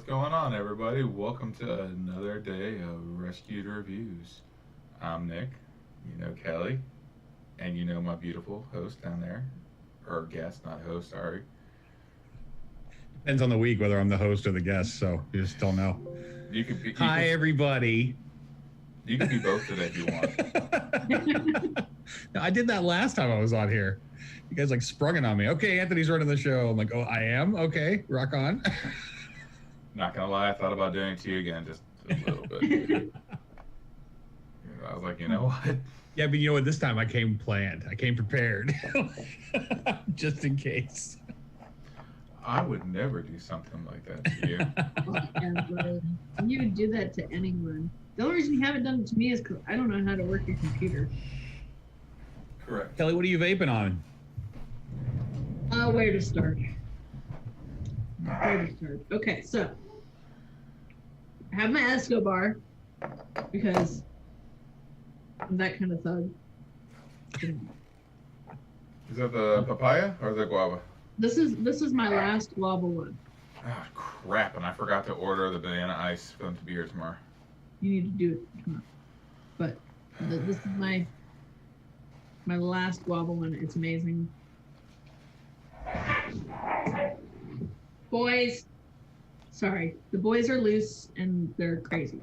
going on, everybody? Welcome to another day of Rescued Reviews. I'm Nick, you know Kelly, and you know my beautiful host down there, or guest, not host, sorry. Depends on the week whether I'm the host or the guest, so you just don't know. Hi, everybody. You can be both today if you want. I did that last time I was on here. You guys like sprung it on me. Okay, Anthony's running the show. I'm like, oh, I am? Okay, rock on. Not gonna lie, I thought about doing it to you again just a little bit. I was like, you know what? Yeah, but you know what? This time I came planned. I came prepared. Just in case. I would never do something like that to you. You would do that to anyone. The only reason you haven't done it to me is because I don't know how to work your computer. Correct. Kelly, what are you vaping on? Where to start? Okay, so I have my Escobar because I'm that kind of thug. Is that the papaya or the guava? This is my last guava one. Ah, crap, and I forgot to order the banana ice for them to be here tomorrow. You need to do it tomorrow. But this is my last guava one. It's amazing. Boys, sorry, the boys are loose and they're crazy.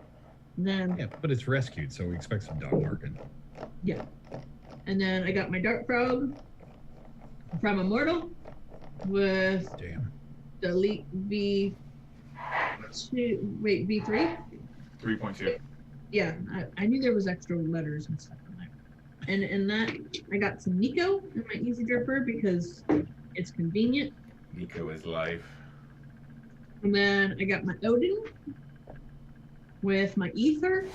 And then Yeah, but it's rescued, so we expect some dog barking. yeah, and then I got my Dark Frog from Immortal with the Elite V2. Wait, V3. 3.2. Yeah, I knew there was extra letters and stuff in there. And in that, I got some Nico in my Easy Dripper because it's convenient. Nico is life. And then I got my Odin with my Ether.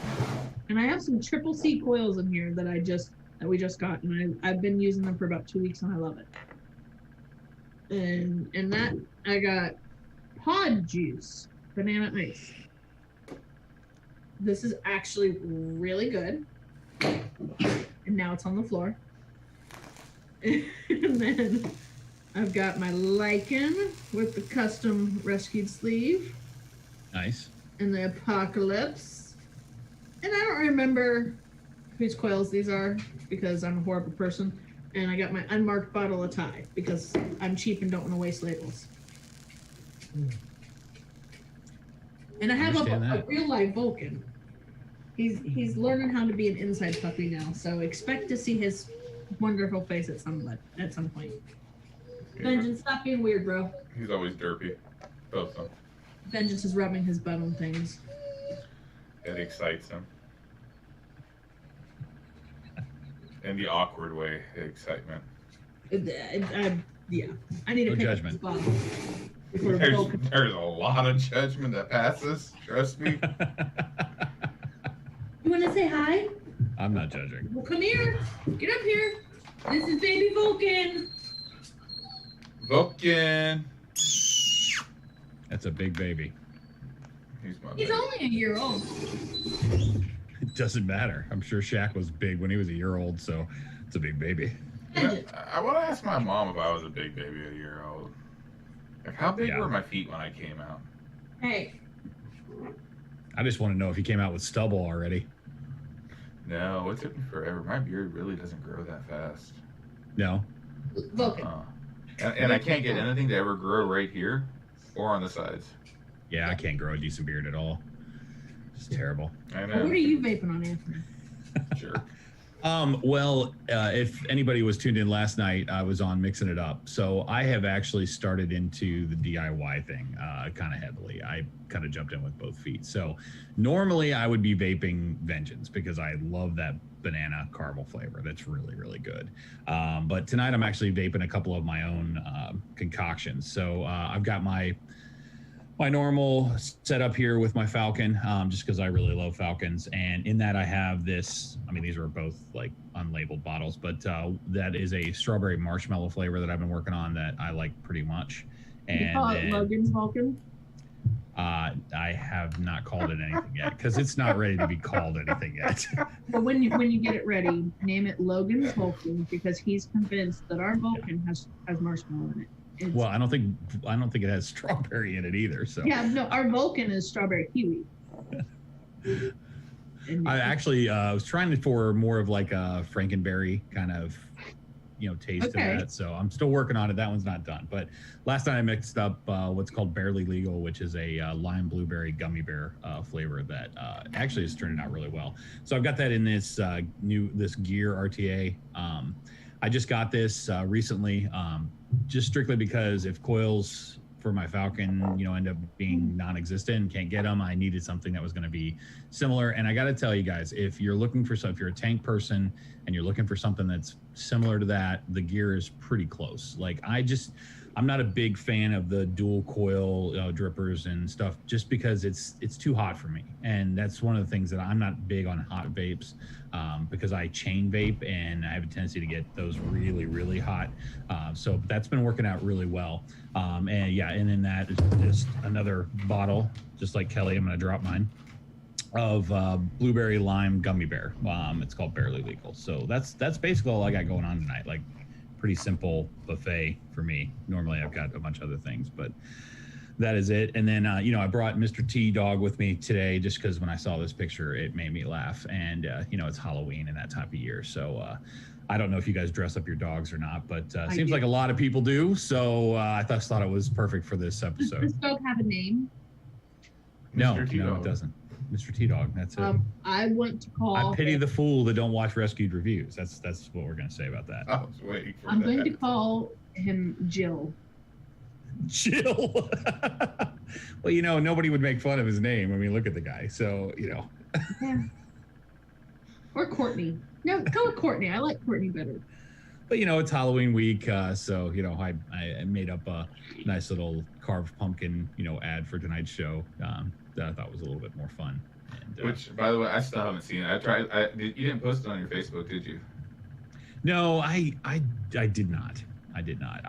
And I have some triple C coils in here that we just got. And I've been using them for about 2 weeks and I love it. And in that, I got Pod Juice, Banana Ice. This is actually really good. And now it's on the floor. And then I've got my Lycan with the custom rescued sleeve. Nice. And the Apocalypse. And I don't remember whose coils these are because I'm a horrible person. And I got my unmarked bottle of Thai because I'm cheap and don't want to waste labels. And I have a real live Vulcan. He's learning how to be an inside puppy now, so expect to see his wonderful face at some point. Vengeance, stop being weird, bro. He's always derpy. Both of them. Vengeance is rubbing his butt on things. It excites him. In the awkward way, the excitement. Yeah. I need to pick judgment. up this bottle. There's a lot of judgment that passes. Trust me. You want to say hi? I'm not judging. Well, come here. Get up here. This is baby Vulcan. Vulcan. That's a big baby. He's only a year old. It doesn't matter. I'm sure Shaq was big when he was a year old, so it's a big baby. I want to ask my mom if I was a big baby a year old. Like, how big were my feet when I came out? Hey. I just want to know if he came out with stubble already. No, it took me forever. My beard really doesn't grow that fast. No. Vulcan. And I can't get anything to ever grow right here or on the sides. Yeah, I can't grow a decent beard at all. It's terrible. I know. What are you vaping on, Anthony? Sure. Well, if anybody was tuned in last night, I was on Mixing It Up. So I have actually started into the DIY thing kind of heavily. I kind of jumped in with both feet. So normally I would be vaping Vengeance because I love that banana caramel flavor. That's really, really good. But tonight I'm actually vaping a couple of my own concoctions. So I've got my normal setup here with my Falcon, just because I really love Falcons. And in that I have this, I mean, these are both like unlabeled bottles, but that is a strawberry marshmallow flavor that I've been working on that I like pretty much. And you call it Logan's Vulcan? I have not called it anything yet because it's not ready to be called anything yet. But when you get it ready, name it Logan's Vulcan because he's convinced that our Vulcan has marshmallow in it. Well, I don't think it has strawberry in it either. So yeah, no, our Vulcan is strawberry kiwi. I actually was trying for more of like a Frankenberry kind of, taste of that. So I'm still working on it. That one's not done. But last night I mixed up what's called Barely Legal, which is a lime blueberry gummy bear flavor that actually is turning out really well. So I've got that in this Gear RTA. I just got this recently, just strictly because if coils for my Falcon, end up being non-existent and can't get them, I needed something that was going to be similar. And I got to tell you guys, if you're looking for if you're a tank person and you're looking for something that's similar to that, the Gear is pretty close. Like I'm not a big fan of the dual coil drippers and stuff, just because it's too hot for me. And that's one of the things that I'm not big on hot vapes, because I chain vape and I have a tendency to get those really, really hot. So that's been working out really well. And in that is just another bottle, just like Kelly, I'm going to drop mine, of blueberry lime gummy bear. It's called Barely Legal. So that's basically all I got going on tonight. Like, pretty simple buffet for me. Normally I've got a bunch of other things, but that is it. And then, I brought Mr. T Dog with me today just because when I saw this picture, it made me laugh. And, it's Halloween and that time of year. So I don't know if you guys dress up your dogs or not, but seems like a lot of people do. So I thought it was perfect for this episode. Does this dog have a name? No, it doesn't. Mr. T Dog. That's it. I want to call. I pity the fool that don't watch Rescued Reviews. That's what we're going to say about that. I was waiting for I'm going to call him Jill. Jill. Well, nobody would make fun of his name. I mean, look at the guy. So, Yeah. Or Courtney. No, go with Courtney. I like Courtney better. But it's Halloween week, so I made up a nice little carved pumpkin, ad for tonight's show that I thought was a little bit more fun. And, which, by the way, I still haven't seen it. I tried. You didn't post it on your Facebook, did you? No, I did not. I did not.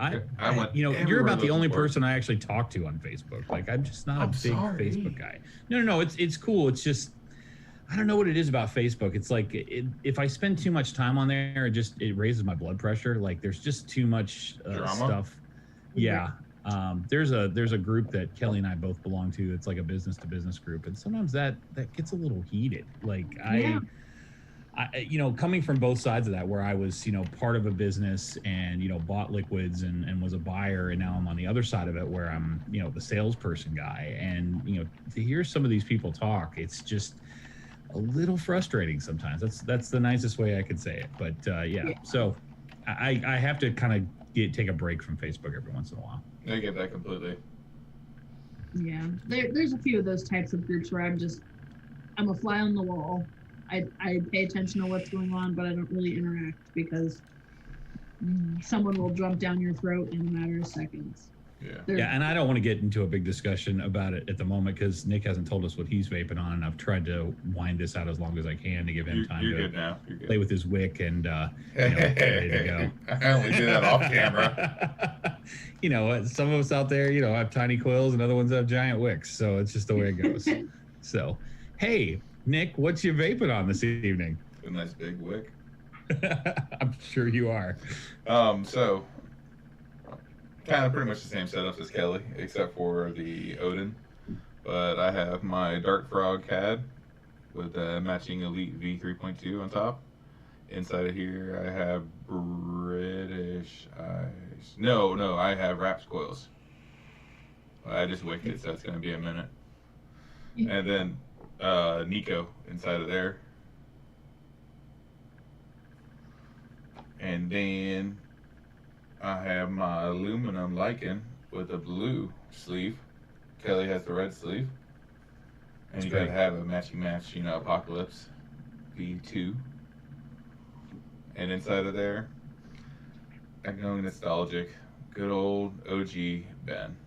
You're about the only person I actually talk to on Facebook. Like, I'm just not a big Facebook guy. No. It's cool. It's just, I don't know what it is about Facebook. It's like if I spend too much time on there, it raises my blood pressure. Like, there's just too much stuff. Yeah. There's a group that Kelly and I both belong to. It's like a business to business group, and sometimes that gets a little heated. Like I coming from both sides of that, where I was part of a business and bought liquids and was a buyer, and now I'm on the other side of it where I'm the salesperson guy, and to hear some of these people talk, it's just a little frustrating sometimes. That's the nicest way I could say it. But so I have to kind of take a break from Facebook every once in a while. I get that completely. Yeah, there's a few of those types of groups where I'm a fly on the wall. I pay attention to what's going on, but I don't really interact because someone will jump down your throat in a matter of seconds. Yeah, and I don't want to get into a big discussion about it at the moment because Nick hasn't told us what he's vaping on, and I've tried to wind this out as long as I can to give him time to play with his wick and ready to go. I only do that off camera. Some of us out there, have tiny coils and other ones have giant wicks, so it's just the way it goes. So, hey, Nick, what's you vaping on this evening? A nice big wick. I'm sure you are. So kind of pretty much the same setup as Kelly, except for the Odin. But I have my Dark Frog CAD with a matching Elite V3.2 on top. Inside of here, I have British Ice. No, I have Raps coils. I just wicked it, so it's going to be a minute. And then Nico inside of there. And then I have my aluminum Lycan with a blue sleeve. Kelly has the red sleeve. And That's you great. gotta have a match, Apocalypse V2. And inside of there, I'm going nostalgic. Good old OG Ben.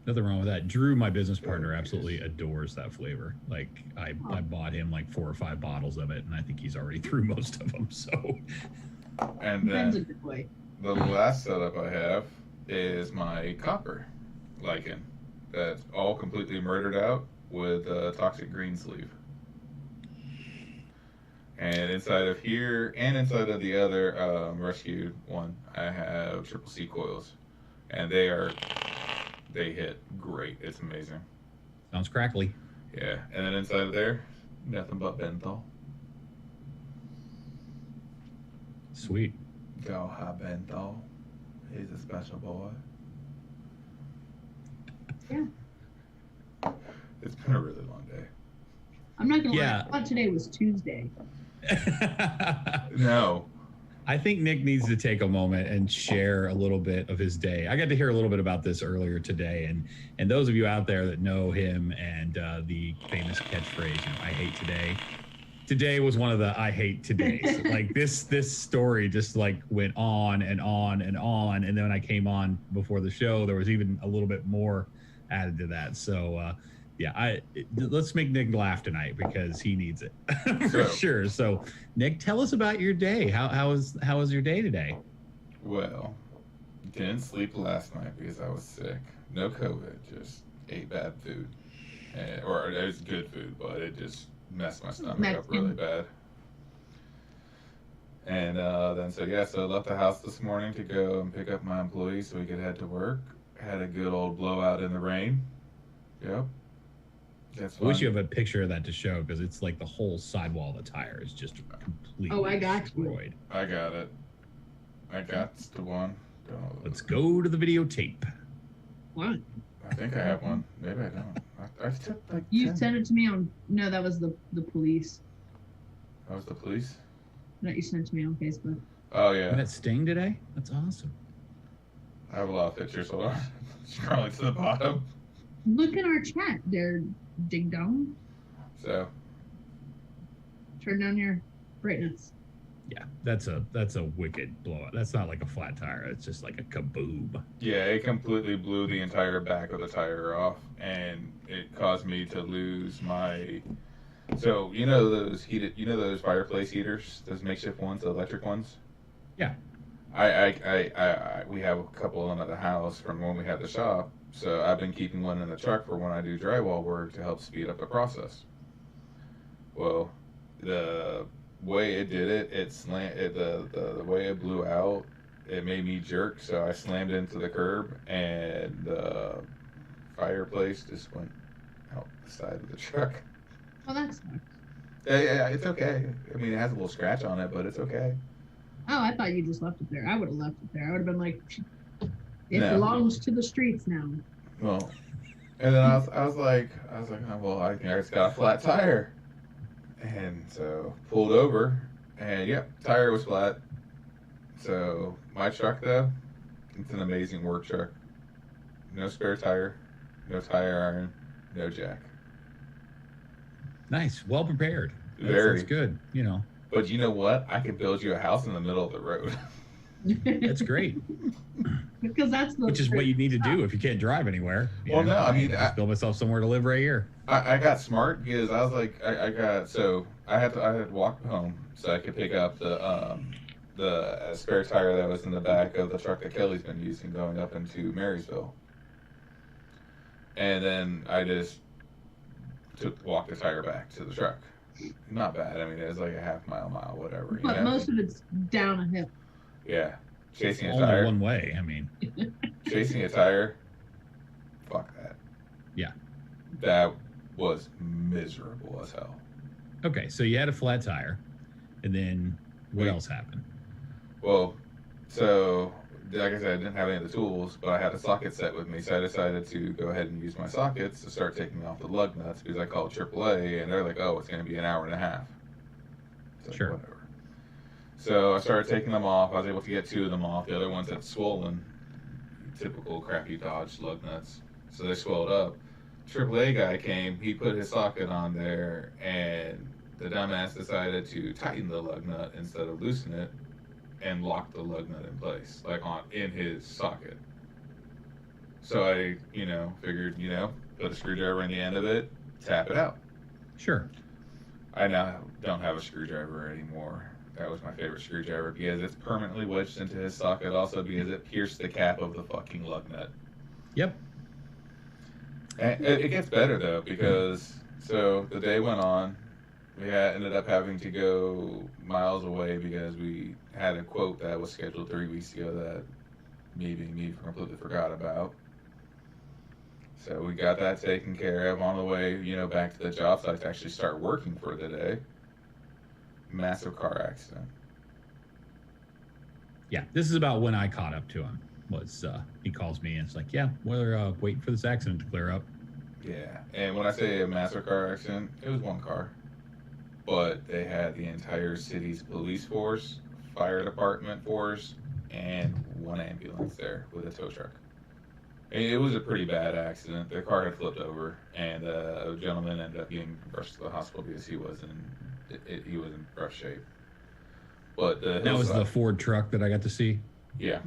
Nothing wrong with that. Drew, my business partner, absolutely adores that flavor. Like, I bought him like 4 or 5 bottles of it, and I think he's already through most of them. So, and Ben's a then good way. the last setup I have is my copper Lycan. That's all completely murdered out with a toxic green sleeve. And inside of here and inside of the other rescued one, I have triple C coils, and they hit great. It's amazing. Sounds crackly. Yeah, and then inside of there, nothing but Benthol. Sweet. Go high Benthol. He's a special boy. Yeah. It's been a really long day. I'm not gonna lie. I thought today was Tuesday. No. I think Nick needs to take a moment and share a little bit of his day. I got to hear a little bit about this earlier today, and those of you out there that know him and the famous catchphrase, "I hate today." Today was one of the I hate todays. Like this story just like went on and on and on, and then when I came on before the show, there was even a little bit more added to that. So let's make Nick laugh tonight because he needs it for sure. So Nick, tell us about your day. How was your day today? Well, didn't sleep last night because I was sick. No COVID, just ate bad food, or it was good food, but it just messed my stomach up really bad. And so I left the house this morning to go and pick up my employees so we could head to work. Had a good old blowout in the rain. Yep. I wish you have a picture of that to show because it's like the whole sidewall of the tire is just completely destroyed. I got it. I got the one. Let's go to the videotape. What? I think I have one. Maybe I don't. I took like You 10. sent it to me on... No, that was the police. That was the police? That you sent to me on Facebook. Oh, yeah. That sting today? That's awesome. I have a lot of pictures. Hold on. Scroll to the bottom. Look in our chat there, Ding Dong. So. Turn down your brightness. Yeah, that's a wicked blowout. That's not like a flat tire. It's just like a kaboob. Yeah, it completely blew the entire back of the tire off, and it caused me to lose my. So those fireplace heaters, those makeshift ones, the electric ones. Yeah. We have a couple in at the house from when we had the shop, so I've been keeping one in the truck for when I do drywall work to help speed up the process. Well, the way it did it, the way it blew out, it made me jerk, so I slammed into the curb, and the fireplace just went out the side of the truck. Oh, that's nice. Yeah, it's okay. I mean, it has a little scratch on it, but it's okay. Oh, I thought you just left it there. I would have left it there. I would have been like, it belongs to the streets now. Well, and then I was like, oh, well, I just got a flat tire. And so pulled over, and tire was flat. So my truck, though, it's an amazing work truck. No spare tire, no tire iron, no jack. Nice, well prepared. That's good, you know. But you know what? I could build you a house in the middle of the road. That's great. Because which is what you need to do if you can't drive anywhere. Well, no, I mean, just build myself somewhere to live right here. I got smart because I was like, I had to walk home so I could pick up the spare tire that was in the back of the truck that Kelly's been using going up into Marysville. And then I just walked the tire back to the truck. Not bad. I mean, it was like a half mile, whatever. But most of it's down a hill. Yeah. Chasing a only tire. One way, I mean. Chasing a tire. Fuck that. Yeah. That was miserable as hell. Okay, so you had a flat tire, and then what else happened? Well, so like I said, I didn't have any of the tools, but I had a socket set with me, so I decided to go ahead and use my sockets to start taking off the lug nuts because I called AAA, and they're like, "Oh, it's going to be an hour and a half." So sure. Whatever. So I started taking them off. I was able to get 2 of them off. The other ones had swollen. Typical crappy Dodge lug nuts. So they swelled up. AAA guy came. He put his socket on there, and the dumbass decided to tighten the lug nut instead of loosen it, and lock the lug nut in place, like in his socket. So I, figured, put a screwdriver in the end of it, tap it out. Sure. I now don't have a screwdriver anymore. That was my favorite screwdriver because it's permanently wedged into his socket, also because it pierced the cap of the fucking lug nut. Yep. And it gets better though, because so the day went on, We ended up having to go miles away because we had a quote that was scheduled 3 weeks ago that me completely forgot about. So we got that taken care of on the way, back to the job site to actually start working for the day. Massive car accident. Yeah, this is about when I caught up to him. He calls me and it's like, yeah, we're waiting for this accident to clear up. Yeah, and when I say a massive car accident, it was one car. But they had the entire city's police force, fire department force, and one ambulance there with a tow truck. It was a pretty bad accident. The car had flipped over, and a gentleman ended up getting rushed to the hospital because he was in rough shape. But that was the Ford truck that I got to see. Yeah.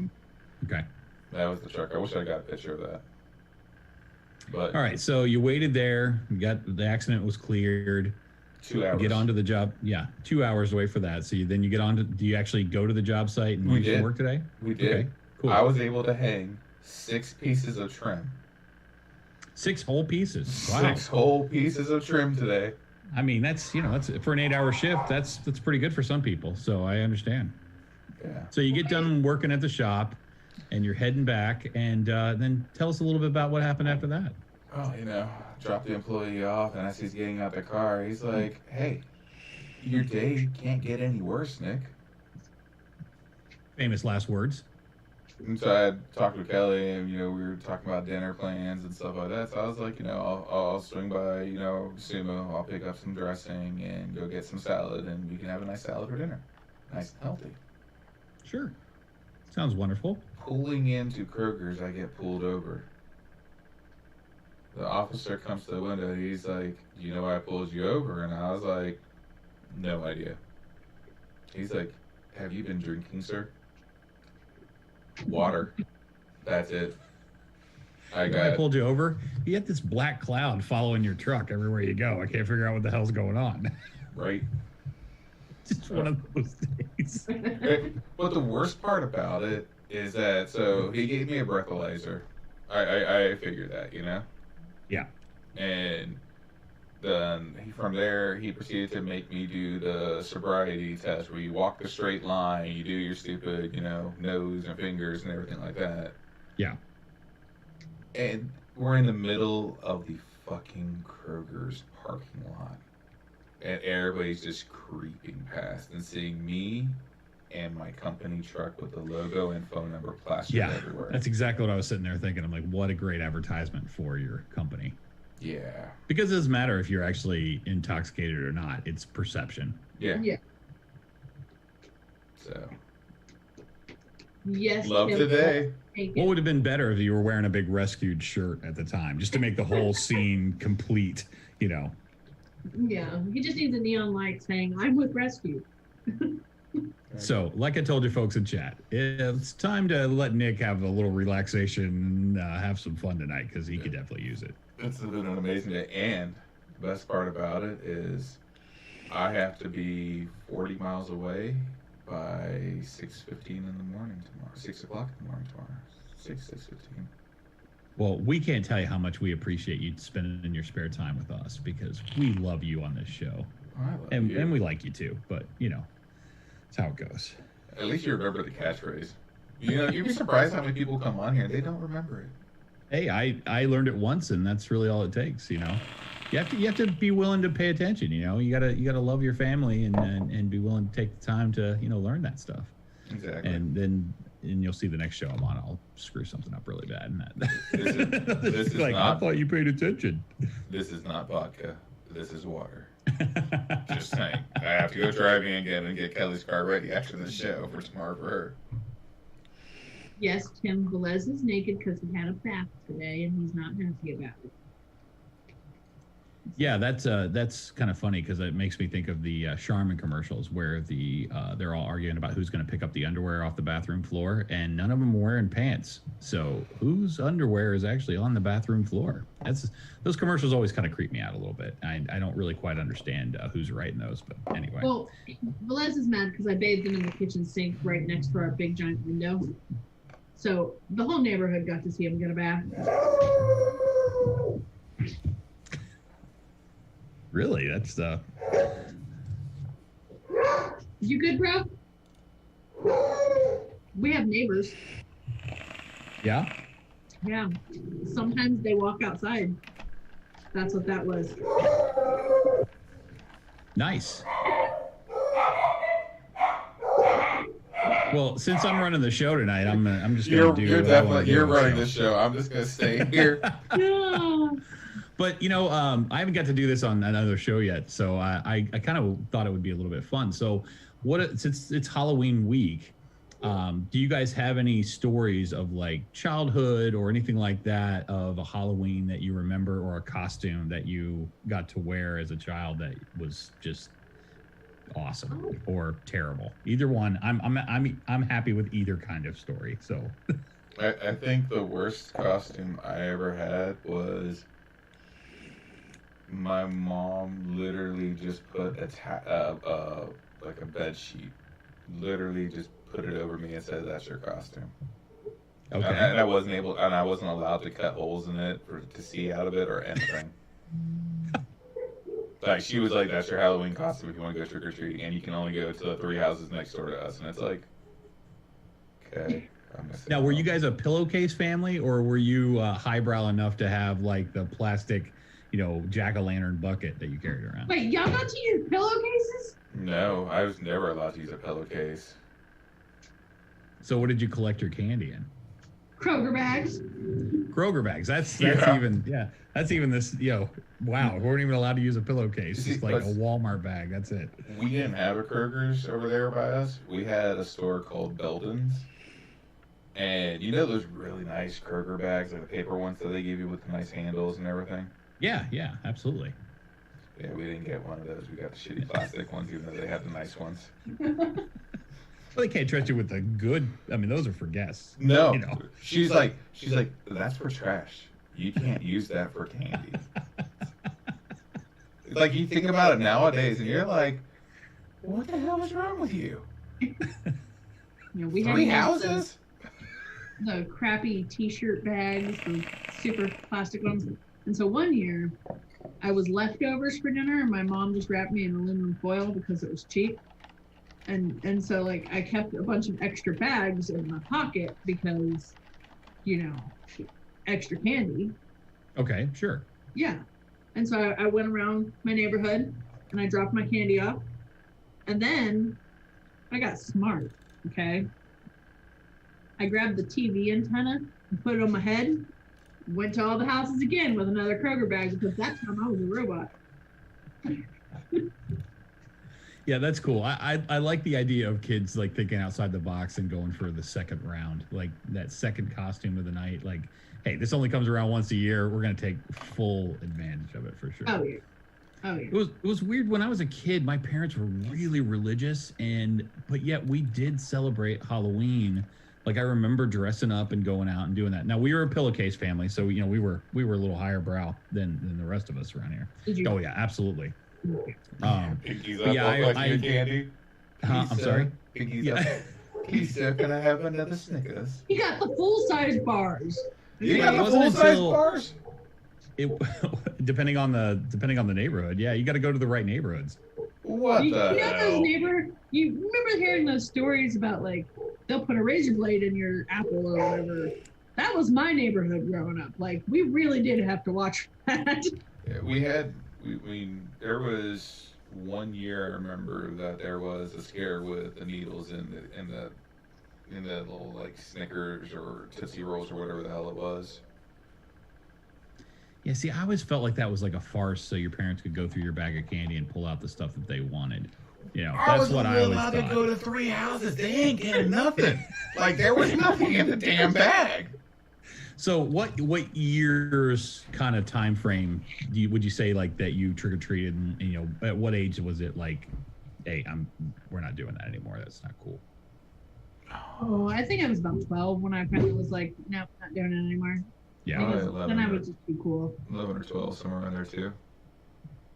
Okay. That was the truck. I wish I got a picture of that. But all right, so you waited there. You got the accident was cleared. 2 hours. Get onto the job. Yeah, 2 hours away for that. So then you get on to. Do you actually go to the job site and do some work today? We did. Okay, cool. I was able to hang 6 pieces of trim. 6 whole pieces. Wow. 6 whole pieces of trim today. I mean, that's for an 8-hour shift. That's pretty good for some people. So I understand. Yeah. So you get done working at the shop, and you're heading back, and then tell us a little bit about what happened after that. Oh, dropped the employee off, and as he's getting out the car, he's like, "Hey, your day can't get any worse, Nick." Famous last words. And so I talked with Kelly, and we were talking about dinner plans and stuff like that. So I was like, I'll swing by, Sumo. I'll pick up some dressing and go get some salad, and we can have a nice salad for dinner, nice and healthy. Sure, sounds wonderful. Pulling into Kroger's, I get pulled over. The officer comes to the window. He's like, "Do you know why I pulled you over?" And I was like, "No idea." He's like, "Have you been drinking, sir?" Water. That's it. I pulled you over. You had this black cloud following your truck everywhere you go. I can't figure out what the hell's going on. Right. Just one of those days. But the worst part about it is that, so he gave me a breathalyzer. I figured that, Yeah. And then from there, he proceeded to make me do the sobriety test where you walk the straight line, you do your stupid, nose and fingers and everything like that. Yeah. And we're in the middle of the fucking Kroger's parking lot. And everybody's just creeping past and seeing me and my company truck with the logo and phone number plastered everywhere. That's exactly what I was sitting there thinking. I'm like, what a great advertisement for your company. Yeah. Because it doesn't matter if you're actually intoxicated or not. It's perception. Yeah. Yeah. So. Yes. Love today. What would have been better if you were wearing a big rescued shirt at the time, just to make the whole scene complete, Yeah. He just needs a neon light saying, "I'm with Rescue." So, like I told you folks in chat, it's time to let Nick have a little relaxation, have some fun tonight, because he could definitely use it. It's been an amazing day, and the best part about it is I have to be 40 miles away by 6:15 in the morning tomorrow. 6 o'clock in the morning tomorrow. 6:15. Well, we can't tell you how much we appreciate you spending your spare time with us, because we love you on this show. I love and, you. And we like you too, but that's how it goes. At least you remember the catchphrase. You'd be surprised how many people come on here and they don't remember it. Hey, I learned it once, and that's really all it takes. You have to be willing to pay attention. You gotta love your family and be willing to take the time to learn that stuff. Exactly. And you'll see the next show I'm on, I'll screw something up really bad. And This is like, not, I thought you paid attention. This is not vodka. This is water. Just saying. I have to go driving again and get Kelly's car ready after the show for tomorrow for her. Yes, Tim Velez is naked because he had a bath today and he's not happy about it. Yeah, that's kind of funny because it makes me think of the Charmin commercials where they're all arguing about who's going to pick up the underwear off the bathroom floor, and none of them are wearing pants. So whose underwear is actually on the bathroom floor? Those commercials always kind of creep me out a little bit. I don't really quite understand who's writing those, but anyway. Well, Velez is mad because I bathed him in the kitchen sink right next to our big giant window. So the whole neighborhood got to see him get a bath. Really? You good, bro? We have neighbors. Yeah. Yeah. Sometimes they walk outside. That's what that was. Nice. Well, since I'm running the show tonight, I'm just gonna do. You're definitely running the show. I'm just gonna stay here. Yeah. But I haven't got to do this on another show yet, so I kind of thought it would be a little bit fun. So, since it's Halloween week, do you guys have any stories of like childhood or anything like that of a Halloween that you remember, or a costume that you got to wear as a child that was just awesome or terrible? Either one. I'm happy with either kind of story. So, I think the worst costume I ever had was my mom literally just put like a bed sheet, literally just put it over me and said, "That's your costume." okay. And I wasn't allowed to cut holes in it to see out of it or anything. Like, she was like, "That's your Halloween costume if you want to go trick or treating, and you can only go to the 3 houses next door to us." And it's like, okay. Now, were you guys a pillowcase family, or were you highbrow enough to have like the plastic, jack-o'-lantern bucket that you carried around? Wait, y'all got to use pillowcases? No, I was never allowed to use a pillowcase. So what did you collect your candy in? Kroger bags. Kroger bags. That's even this, wow, we weren't even allowed to use a pillowcase. It's like a Walmart bag. That's it. We didn't have a Kroger's over there by us. We had a store called Belden's. And those really nice Kroger bags, like the paper ones that they give you with the nice handles and everything? Yeah, absolutely. Yeah, we didn't get one of those. We got the shitty plastic ones, even though they had the nice ones. Well, they can't trust you with the good. I mean, those are for guests. No. She's like, "That's for trash. You can't use that for candy." Like, you think about it nowadays, and you're like, what the hell is wrong with you? We 3 had houses? the crappy T-shirt bags, the super plastic ones. And so one year, I was leftovers for dinner, and my mom just wrapped me in aluminum foil because it was cheap. And so, like, I kept a bunch of extra bags in my pocket because, extra candy. Okay, sure. Yeah. And so I went around my neighborhood, and I dropped my candy off. And then I got smart, okay? I grabbed the TV antenna and put it on my head, went to all the houses again with another Kroger bag, because that time I was a robot. Yeah, that's cool. I like the idea of kids like thinking outside the box and going for the second round, like that second costume of the night. Like, hey, this only comes around once a year. We're gonna take full advantage of it for sure. Oh yeah. It was weird when I was a kid. My parents were really religious, but yet we did celebrate Halloween. Like, I remember dressing up and going out and doing that. Now, we were a pillowcase family, so we were a little higher brow than the rest of us around here. Did you? Oh yeah, absolutely. Pinkies up, your candy. I'm sorry. Pinkies up. Pizza, can I have another Snickers? You got the full-size bars. You got the full-size bars? It depending on the neighborhood. Yeah, you got to go to the right neighborhoods. What the hell? You remember hearing those stories about, like, they'll put a razor blade in your apple or whatever? That was my neighborhood growing up. Like, we really did have to watch that. Yeah, there was one year I remember that there was a scare with the needles in the little, like, Snickers or Tootsie Rolls or whatever the hell it was. Yeah, see, I always felt like that was like a farce, so your parents could go through your bag of candy and pull out the stuff that they wanted. That's what I always thought. I was allowed to go to 3 houses. They ain't getting nothing. Like, there was nothing in the damn bag. So what year's kind of time frame would you say like that you trick or treated, and at what age was it like, hey, we're not doing that anymore. That's not cool. Oh, I think I was about 12 when I finally was like, nope, not doing it anymore. Yeah, then I was just too cool. 11 or 12, somewhere around there too.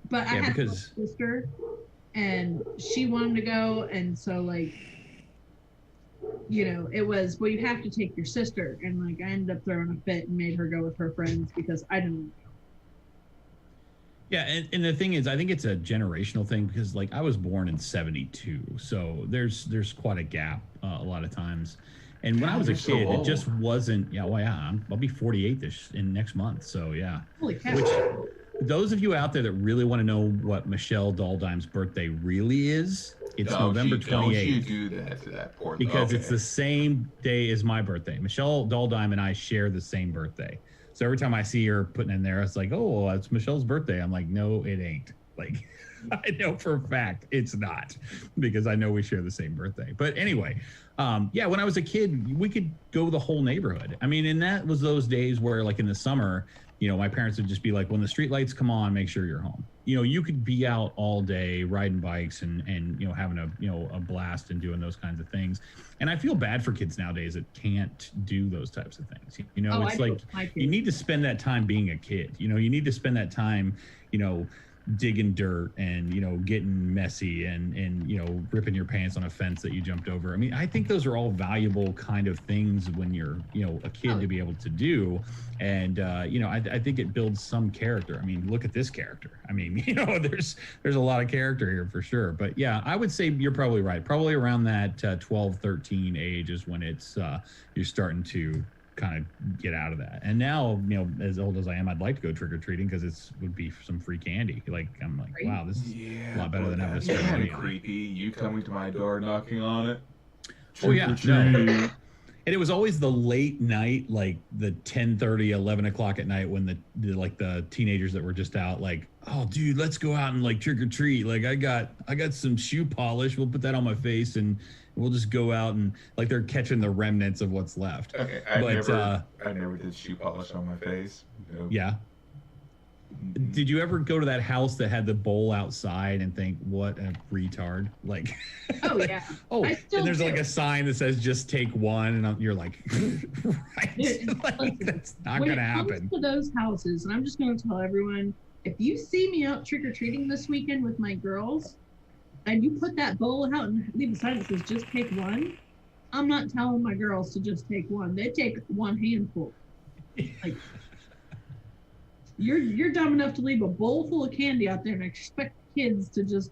But I had a sister, and she wanted to go, and so like, it was, well, you have to take your sister, and like I ended up throwing a fit and made her go with her friends because I didn't know. Yeah, and the thing is, I think it's a generational thing because, like, I was born in '72, so there's quite a gap a lot of times. And when I God, was a you're so kid, it old. just wasn't. Yeah, well, yeah, I'll be 48 this in next month, so yeah. Holy cow. Which those of you out there that really want to know what Michelle Daldime's birthday really is, it's November 28th. Don't you do that to that poor because it's the same day as my birthday. Michelle Daldime and I share the same birthday. So every time I see her putting in there, it's like, oh, well, it's Michelle's birthday. I'm like, no, it ain't. Like, I know for a fact it's not because I know we share the same birthday. But anyway, yeah, when I was a kid, we could go the whole neighborhood. I mean, and that was those days where, like in the summer, my parents would just be like, when the street lights come on, make sure you're home. You could be out all day riding bikes and having a blast and doing those kinds of things. And I feel bad for kids nowadays that can't do those types of things. It's like you need to spend that time being a kid. You need to spend that time, digging dirt and getting messy and ripping your pants on a fence that you jumped over. I mean, I think those are all valuable kind of things when you're a kid to be able to do. And I think it builds some character. I mean, look at this character. I mean, there's a lot of character here for sure. But yeah, I would say you're probably right. Probably around that 12, 13 age is when it's you're starting to kind of get out of that. And now, as old as I am, I'd like to go trick-or-treating because it would be some free candy. Like, I'm like, wow, this is a lot better than having to spend money on it. Creepy. You coming to my door, knocking on it. Oh yeah, no. And it was always the late night, like the 10:30, 11 o'clock at night when the teenagers that were just out, like, oh dude, let's go out and like trick or treat. Like I got some shoe polish. We'll put that on my face and we'll just go out and like they're catching the remnants of what's left. Okay, I never did shoe polish on my face. Nope. Yeah. Did you ever go to that house that had the bowl outside and think, what a retard? Like, oh yeah. Oh, and there's like a sign that says just take one, and you're like, right? Like, that's not gonna happen. When it comes to those houses, and I'm just gonna tell everyone, if you see me out trick-or-treating this weekend with my girls, and you put that bowl out and leave a sign that says just take one, I'm not telling my girls to just take one. They take one handful. Like, you're dumb enough to leave a bowl full of candy out there and expect kids to just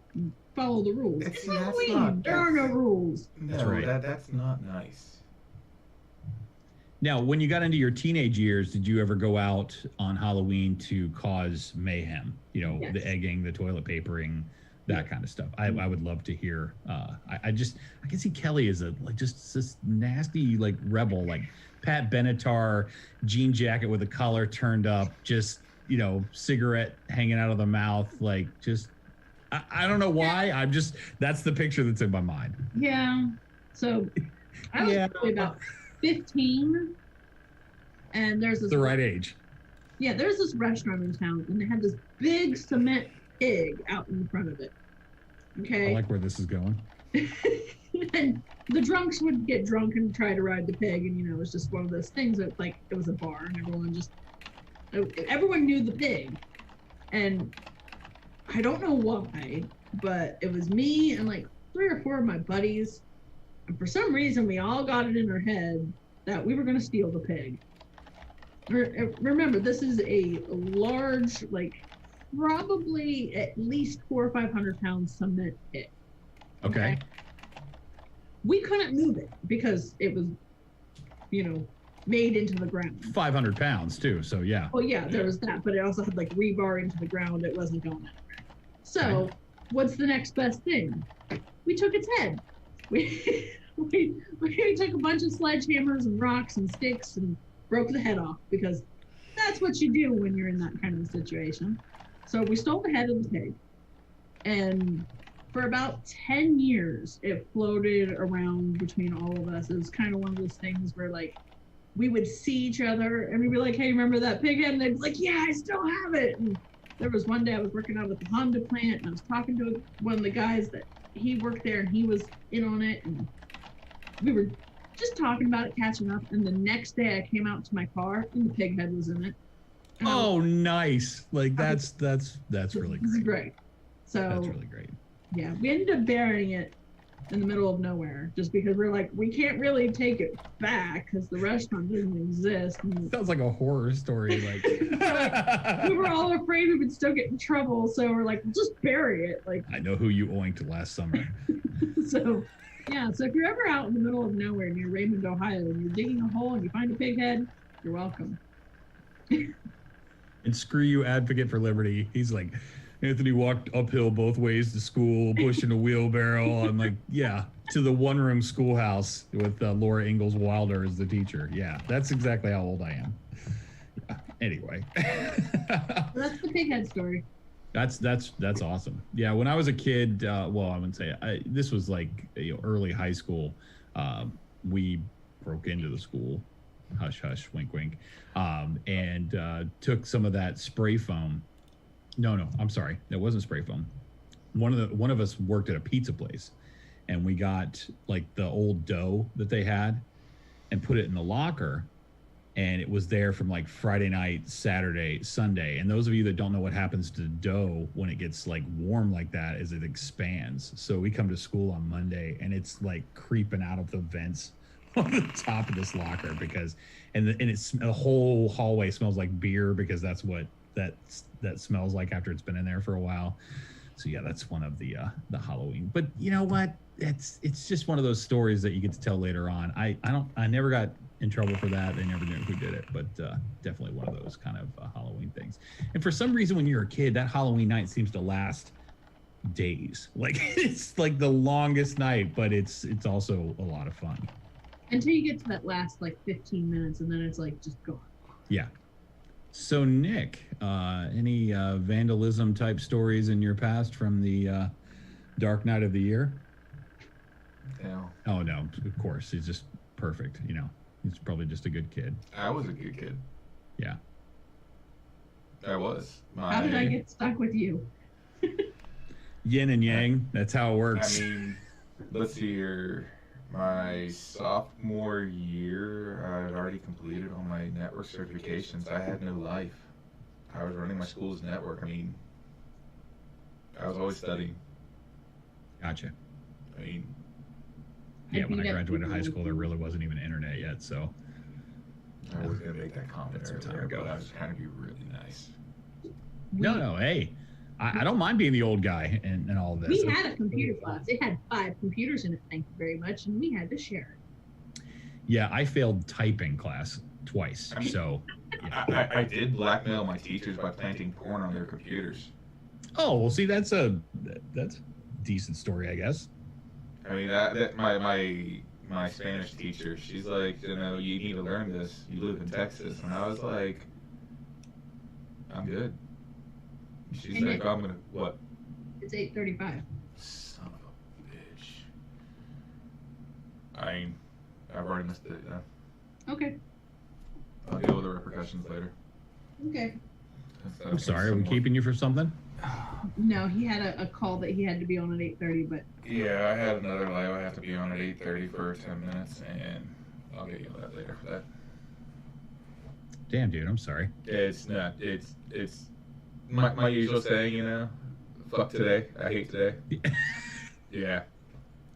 follow the rules. It's Halloween. There are no rules. No, that's right. That's not nice. Now, when you got into your teenage years, did you ever go out on Halloween to cause mayhem? Yes. The egging, the toilet papering, that kind of stuff. I would love to hear. I can see Kelly as just this nasty like rebel, like Pat Benatar, jean jacket with the collar turned up, just cigarette hanging out of the mouth, like just I don't know why. That's the picture that's in my mind. Yeah. So I was probably about 15, and there's this the right age. Yeah, there's this restaurant in town, and they had this big cement pig out in front of it. Okay. I like where this is going. And the drunks would get drunk and try to ride the pig, and it was just one of those things that like it was a bar, and everyone knew the pig. And I don't know why, but it was me and like 3 or 4 of my buddies, and for some reason we all got it in our head that we were going to steal the pig. Remember, this is a large, like probably at least 400 or 500 pound cement pig. Okay. We couldn't move it because it was, made into the ground. 500 pounds too, so yeah. Well, yeah, there was that, but it also had like rebar into the ground. It wasn't going anywhere. So, what's the next best thing? We took its head. We took a bunch of sledgehammers and rocks and sticks and broke the head off because that's what you do when you're in that kind of a situation. So we stole the head of the pig, and for about 10 years, it floated around between all of us. It was kind of one of those things where like we would see each other and we'd be like, hey, remember that pig head? And they'd be like, yeah, I still have it. And there was one day I was working out at the Honda plant, and I was talking to one of the guys that he worked there, and he was in on it, and we were just talking about it, catching up. And the next day I came out to my car and the pig head was in it. And nice. Like that's really great. This is great. So that's really great. Yeah, we ended up burying it in the middle of nowhere, just because we're like, we can't really take it back because the restaurant doesn't exist. And Sounds like a horror story. Like we were all afraid we would still get in trouble, so we're like, we'll just bury it. Like, I know who you oinked last summer. so yeah. So if you're ever out in the middle of nowhere near Raymond, Ohio, and you're digging a hole and you find a pig head, you're welcome. And screw you, Advocate for Liberty. He's like, Anthony walked uphill both ways to school, pushing a wheelbarrow. I'm like, yeah, to the one-room schoolhouse with Laura Ingalls Wilder as the teacher. Yeah, that's exactly how old I am. Yeah. Anyway. That's the pig head story. That's awesome. Yeah, when I was a kid, well, I wouldn't say this was like early high school. We broke into the school, hush hush, wink wink, and took some of that spray foam. No, I'm sorry, that wasn't spray foam. One of us worked at a pizza place, and we got like the old dough that they had, and put it in the locker. And it was there from like Friday night, Saturday, Sunday. And those of you that don't know what happens to dough when it gets like warm like that is it expands. So we come to school on Monday and it's like creeping out of the vents on the top of this locker because, and it's the whole hallway smells like beer because that's what that smells like after it's been in there for a while. So yeah, that's one of the Halloween. But you know what? It's just one of those stories that you get to tell later on. I never got in trouble for that. They never knew who did it, but definitely one of those kind of Halloween things. And for some reason, when you're a kid, that Halloween night seems to last days. Like it's like the longest night, but it's also a lot of fun. Until you get to that last like 15 minutes, and then it's like just gone. Yeah. So Nick, any vandalism type stories in your past from the Dark Night of the Year? No. Oh no, of course. He's just perfect, you know. He's probably just a good kid. I was a good kid. Yeah. I was. How did I get stuck with you? Yin and yang. That's how it works. I mean, let's see here. My sophomore year, I had already completed all my network certifications. I had no life. I was running my school's network. I mean, I was always studying. Gotcha. I mean, yeah, when I graduated high school, there really wasn't even internet yet, so. I was going to make that comment That's some time earlier, ago. but I was trying to be really nice. No, hey, I don't mind being the old guy and all this. We had a computer class. It had 5 computers in it, thank you very much, and we had to share it. Yeah, I failed typing class twice, I mean, so. Yeah. I did blackmail my teachers by planting porn on their computers. Oh, well, see, that's a decent story, I guess. I mean, that my Spanish teacher, she's like, you know, you need to learn this. You live in Texas. And I was like, I'm good. She's like, I'm going to, what? It's 8:35. Son of a bitch. I've already missed it. Yeah. Okay. I'll deal with the repercussions later. Okay. I'm sorry, are we keeping you for something? No, he had a call that he had to be on at 8:30, but. Yeah, I had another live I have to be on at 8:30 for 10 minutes, and I'll get you that later for that. Damn, dude, I'm sorry. It's not. It's my usual saying, you know. Fuck today. I hate today. Yeah.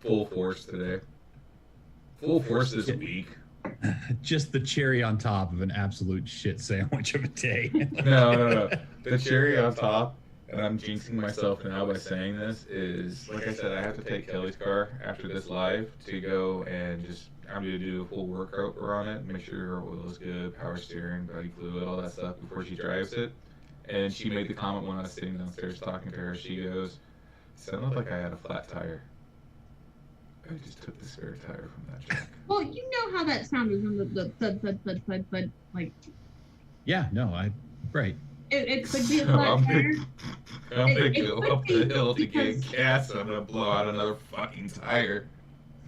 Full force today. Full force this week. Just the cherry on top of an absolute shit sandwich of a day. No. The cherry on top, and I'm jinxing myself now by saying this, is, like I said, I have to take Kelly's car after this live to go and I'm going to do a full workout on it, make sure her oil is good, power steering, body fluid, all that stuff before she drives it. And she made the comment when I was sitting downstairs talking to her. She goes, "Sounded like I had a flat tire." I just took the spare tire from that truck. Well, you know how that sounded when the like. Yeah, no, right. It could be a So flat tire. I'm gonna It go could up the be hill to get because- gas. And I'm gonna blow out another fucking tire.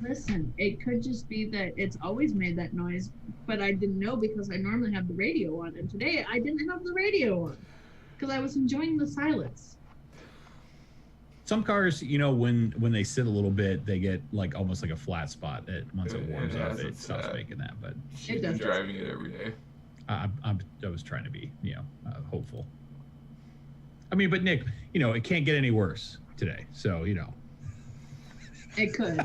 Listen, it could just be that it's always made that noise, but I didn't know because I normally have the radio on, and today I didn't have the radio on because I was enjoying the silence. Some cars, you know, when they sit a little bit, they get like almost like a flat spot. Once it warms up, it stops making that. But She's been driving it every day. I was trying to be, you know, hopeful. I mean, but Nick, you know, it can't get any worse today. So, you know. It could.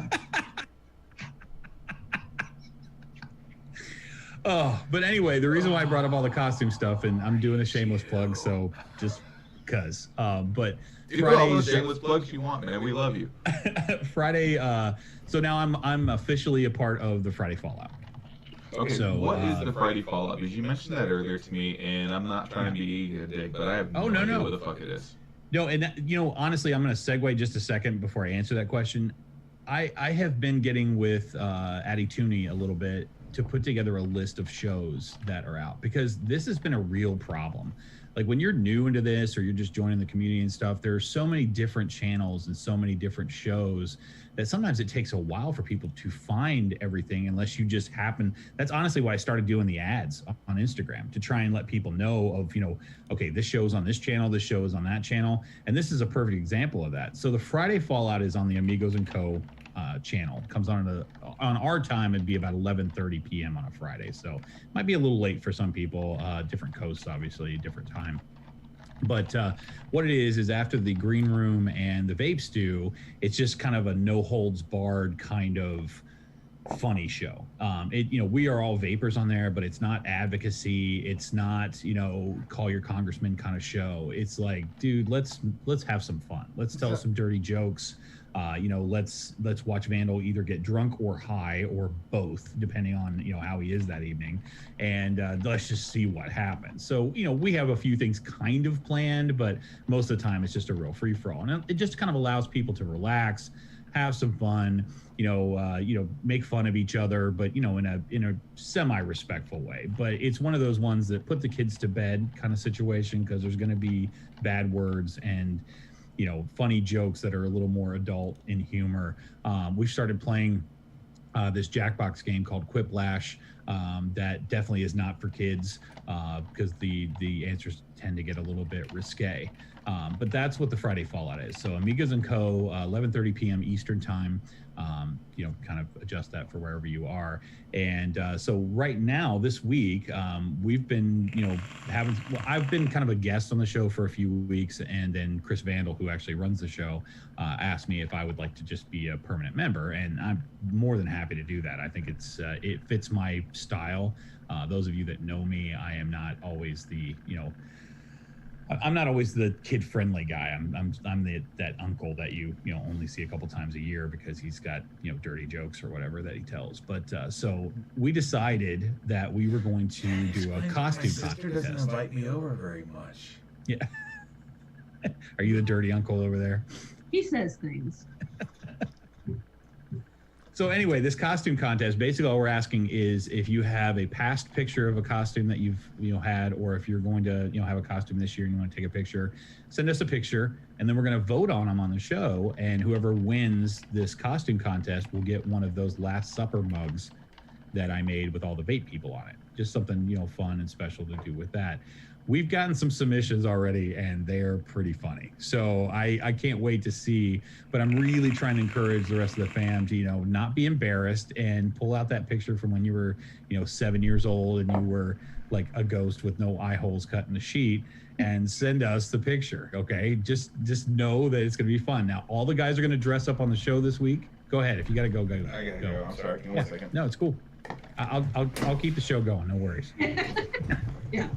Oh, but anyway, the reason why I brought up all the costume stuff, and I'm doing a shameless plug, so just because. But do all those shameless plugs you want, man. We love you. Friday. So now I'm officially a part of the Friday Fallout. Okay, so what is the Friday Fallout? Because you mentioned that earlier to me, and I'm not trying to be a dick, but I have no idea what the fuck it is. No, and that, honestly, I'm going to segue just a second before I answer that question. I have been getting with Addie Tooney a little bit to put together a list of shows that are out, because this has been a real problem. Like when you're new into this or you're just joining the community and stuff, there are so many different channels and so many different shows that sometimes it takes a while for people to find everything, unless you just happen. That's honestly why I started doing the ads on Instagram, to try and let people know of, okay, this show's on this channel, this show is on that channel. And this is a perfect example of that. So the Friday Fallout is on the Amigos & Co. Channel. It comes on our time. It'd be about 11:30 p.m. on a Friday, so might be a little late for some people. Different coasts, obviously, different time. But what it is after the green room and the vape stew, it's just kind of a no holds barred kind of funny show. We are all vapors on there, but it's not advocacy. It's not, call your congressman kind of show. It's like, dude, let's have some fun. Let's tell some dirty jokes. Let's watch Vandal either get drunk or high or both, depending on, how he is that evening. And let's just see what happens. So, we have a few things kind of planned, but most of the time it's just a real free for all. And it just kind of allows people to relax, have some fun, make fun of each other, but, in a semi-respectful way. But it's one of those ones that put the kids to bed kind of situation, because there's going to be bad words and, funny jokes that are a little more adult in humor. We've started playing this Jackbox game called Quiplash that definitely is not for kids because the answers tend to get a little bit risque. But that's what the Friday Fallout is. So Amigos & Co., 11:30 p.m. Eastern time. Kind of adjust that for wherever you are. And so right now, this week, we've been, I've been kind of a guest on the show for a few weeks. And then Chris Vandal, who actually runs the show, asked me if I would like to just be a permanent member. And I'm more than happy to do that. I think it fits my style. Those of you that know me, I am not always I'm not always the kid-friendly guy. I'm that uncle that you only see a couple times a year because he's got dirty jokes or whatever that he tells. But so we decided that we were going to do a costume contest. My sister doesn't invite me over very much. Yeah. Are you the dirty uncle over there? He says things. So anyway, this costume contest, basically all we're asking is if you have a past picture of a costume that you've had, or if you're going to have a costume this year and you want to take a picture, send us a picture, and then we're going to vote on them on the show. And whoever wins this costume contest will get one of those Last Supper mugs that I made with all the vape people on it. Just something fun and special to do with that. We've gotten some submissions already, and they're pretty funny. So I can't wait to see, but I'm really trying to encourage the rest of the fam to, not be embarrassed and pull out that picture from when you were, 7 years old and you were like a ghost with no eye holes cut in the sheet, and send us the picture. Okay. Just know that it's going to be fun. Now, all the guys are going to dress up on the show this week. Go ahead. If you got to go. I got to go. I'm sorry. Give me 1 second. No, it's cool. I'll keep the show going. No worries. Yeah.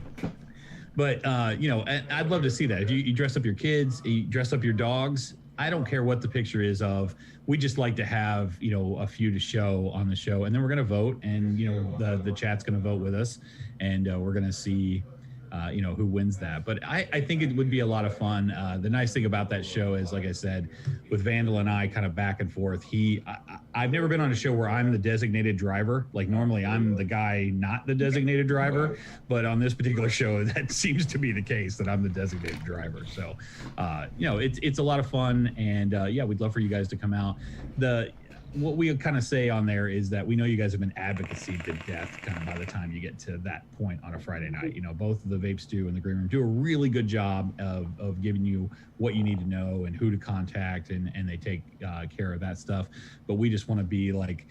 But, I'd love to see that. If you dress up your kids, you dress up your dogs, I don't care what the picture is of. We just like to have, a few to show on the show. And then we're going to vote, and, the chat's going to vote with us. And we're going to see, who wins that. But I think it would be a lot of fun. The nice thing about that show is, like I said, with Vandal and I kind of back and forth, I've never been on a show where I'm the designated driver. Like normally I'm the guy, not the designated driver, but on this particular show, that seems to be the case, that I'm the designated driver. So, it's a lot of fun, and we'd love for you guys to come out. What we kind of say on there is that we know you guys have been advocacy to death kind of by the time you get to that point on a Friday night. Both the Vape Stew and the Green Room do a really good job of giving you what you need to know and who to contact, and they take care of that stuff. But we just want to be like,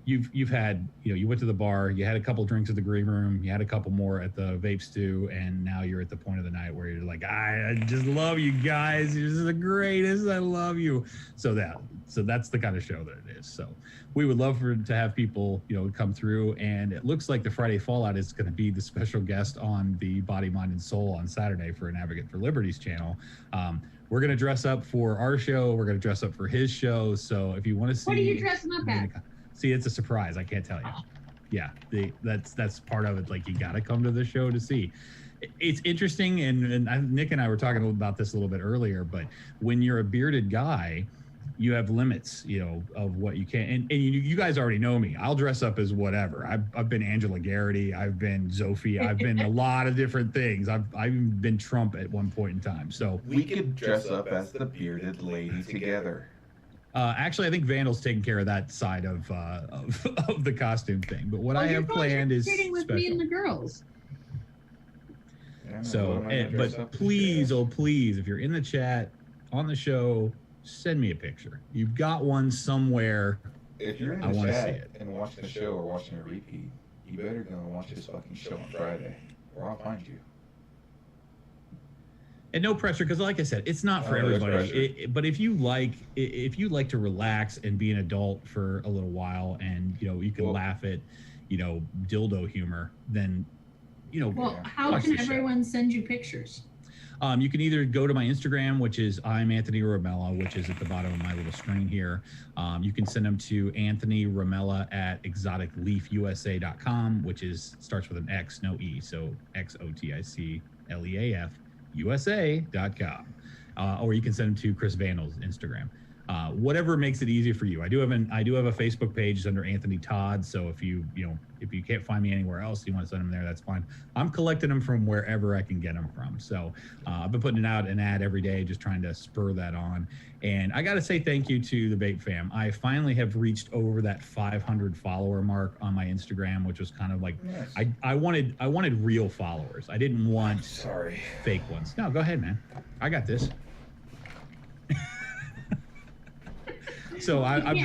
you've had, you went to the bar, you had a couple drinks at the green room, you had a couple more at the vape stew, and now you're at the point of the night where you're like, I just love you guys. This is the greatest. I love you. So that's the kind of show that it is. So we would love to have people, come through, and it looks like the Friday Fallout is going to be the special guest on the Body, Mind, and Soul on Saturday for an Advocate for Liberty's channel. We're going to dress up for our show. We're going to dress up for his show. So if you want to see... What are you dressing up at? See, it's a surprise. I can't tell you. Yeah, that's part of it. Like, you got to come to the show to see. It's interesting, and Nick and I were talking about this a little bit earlier, but when you're a bearded guy, you have limits, of what you can. And you guys already know me. I'll dress up as whatever. I've been Angela Garrity. I've been Zophie. I've been a lot of different things. I've been Trump at one point in time. So we could dress up as the bearded lady together. Actually, I think Vandal's taking care of that side of the costume thing. But what I have planned is with special. Me and the girls. So, but please, please, if you're in the chat on the show, send me a picture. You've got one somewhere. If you're in the chat and watching the show or watching a repeat, you better go and watch this fucking show on Friday, or I'll find you. And no pressure, because like I said, it's not for everybody. But if you like to relax and be an adult for a little while, and you can laugh at dildo humor, then Well, how can everyone send you pictures? You can either go to my Instagram, which is I'm Anthony Ramella, which is at the bottom of my little screen here. You can send them to Anthony Ramella at exoticleafusa.com, which starts with an X, no E, so XOTICLEAF USA.com. Or you can send them to Chris Vandal's Instagram. Whatever makes it easier for you. I do have a Facebook page. It's under Anthony Todd. So if you can't find me anywhere else, you want to send them there, that's fine. I'm collecting them from wherever I can get them from. So I've been putting out an ad every day, just trying to spur that on. And I got to say thank you to the Vape Fam. I finally have reached over that 500 follower mark on my Instagram, which was kind of like, yes. I wanted real followers. I didn't want fake ones. No, go ahead, man. I got this. So I've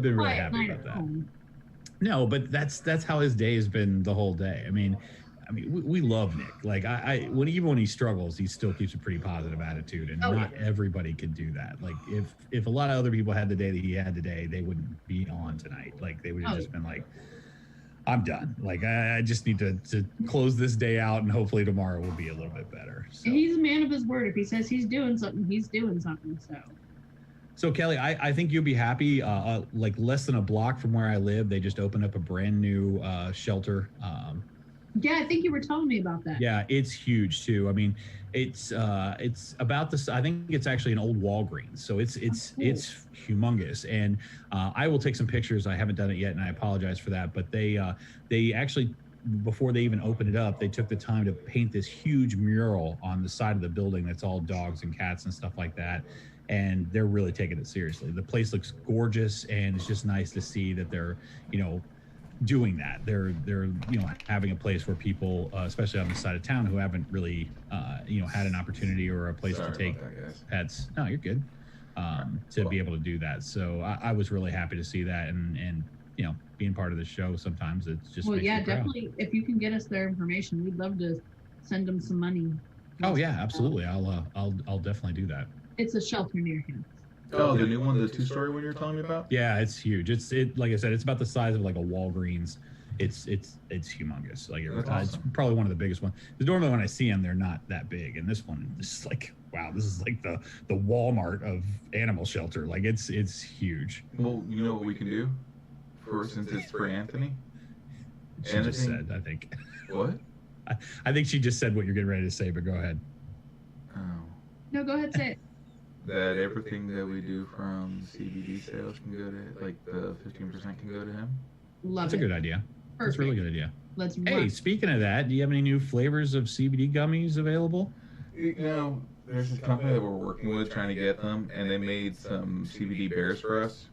been really happy about that. No, but that's how his day has been the whole day. I mean, we love Nick. Like even when he struggles, he still keeps a pretty positive attitude, and not everybody can do that. Like if a lot of other people had the day that he had today, they wouldn't be on tonight. Like they would have just been like, I'm done. Like I just need to close this day out, and hopefully tomorrow will be a little bit better. So. He's a man of his word. If he says he's doing something, he's doing something. So Kelly, I think you'll be happy. Like less than a block from where I live, they just opened up a brand new shelter. Yeah, I think you were telling me about that. Yeah, it's huge too. I mean, it's about this. I think it's actually an old Walgreens, so it's humongous. And I will take some pictures. I haven't done it yet, and I apologize for that. But they actually, before they even opened it up, they took the time to paint this huge mural on the side of the building that's all dogs and cats and stuff like that. And they're really taking it seriously. The place looks gorgeous, and it's just nice to see that they're, doing that. They're having a place where people, especially on the side of town, who haven't really, had an opportunity or a place to take pets. No, you're good. To be able to do that. So I was really happy to see that, and being part of the show sometimes it's just. Well, yeah, definitely. If you can get us their information, we'd love to send them some money. Oh yeah, absolutely. I'll definitely do that. It's a shelter near him. Oh, the new one, the 2-story one you're telling me about? Yeah, it's huge. It like I said, it's about the size of like a Walgreens. It's humongous. Like it's probably one of the biggest ones. Because normally when I see them, they're not that big, and this one is like, wow, this is like the Walmart of animal shelter. Like it's huge. Well, you know what we can do? Since it's for Anthony. She just said, I think. What? I think she just said what you're getting ready to say, but go ahead. Oh. No, go ahead, say it. That everything that we do from CBD sales can go to, like the 15% can go to him. Love That's it. a good idea. Perfect. That's a really good idea. Let's Hey, run. Speaking of that, do you have any new flavors of CBD gummies available? There's this company that we're working with trying to get them, and they made some CBD bears for us.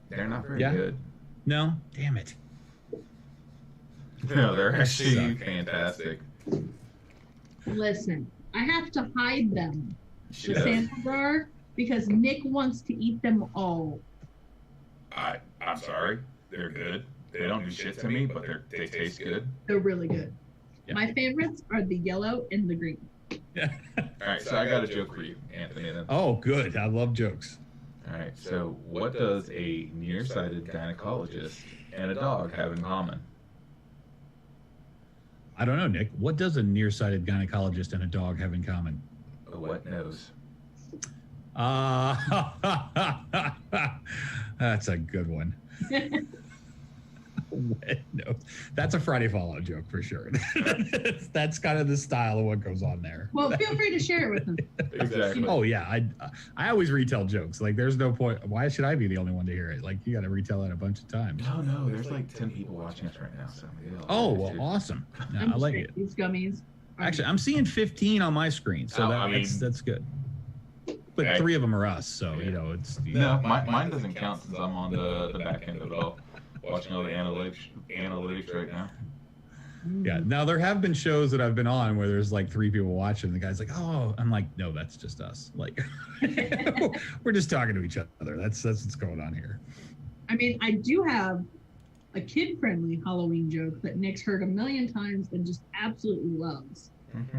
They're not very good. No? Damn it. No, they're actually fantastic. Listen, I have to hide them. The sample jar, because Nick wants to eat them all. I'm sorry. they're good. They don't do shit to me, but they taste good. They're really good. Yeah. My favorites are the yellow and the green. Yeah. All right, so I got a joke for you, Anthony. Then. Oh, good. I love jokes. All right, so what does a nearsighted gynecologist and a dog have in common? I don't know, Nick. What does a nearsighted gynecologist and a dog have in common? A wet nose. That's a good one. Wet nose. That's a Friday Fallout joke for sure. That's kind of the style of what goes on there. Well, feel free to share it with them. Exactly. Oh yeah, I always retell jokes. Like there's no point. Why should I be the only one to hear it? Like you got to retell it a bunch of times. No, there's like 10 people watching us right now. So oh, well, awesome. No, I like it. These gummies. Actually, I'm seeing 15 on my screen, so that's good. But 3 of them are us, so you know it's. No, mine doesn't count since I'm on the back end of it all, watching all the analytics right now. Yeah. Now there have been shows that I've been on where there's like 3 people watching. And the guy's like, "Oh," I'm like, "No, that's just us. Like, we're just talking to each other. That's what's going on here." I mean, I do have a kid-friendly Halloween joke that Nick's heard a million times and just absolutely loves.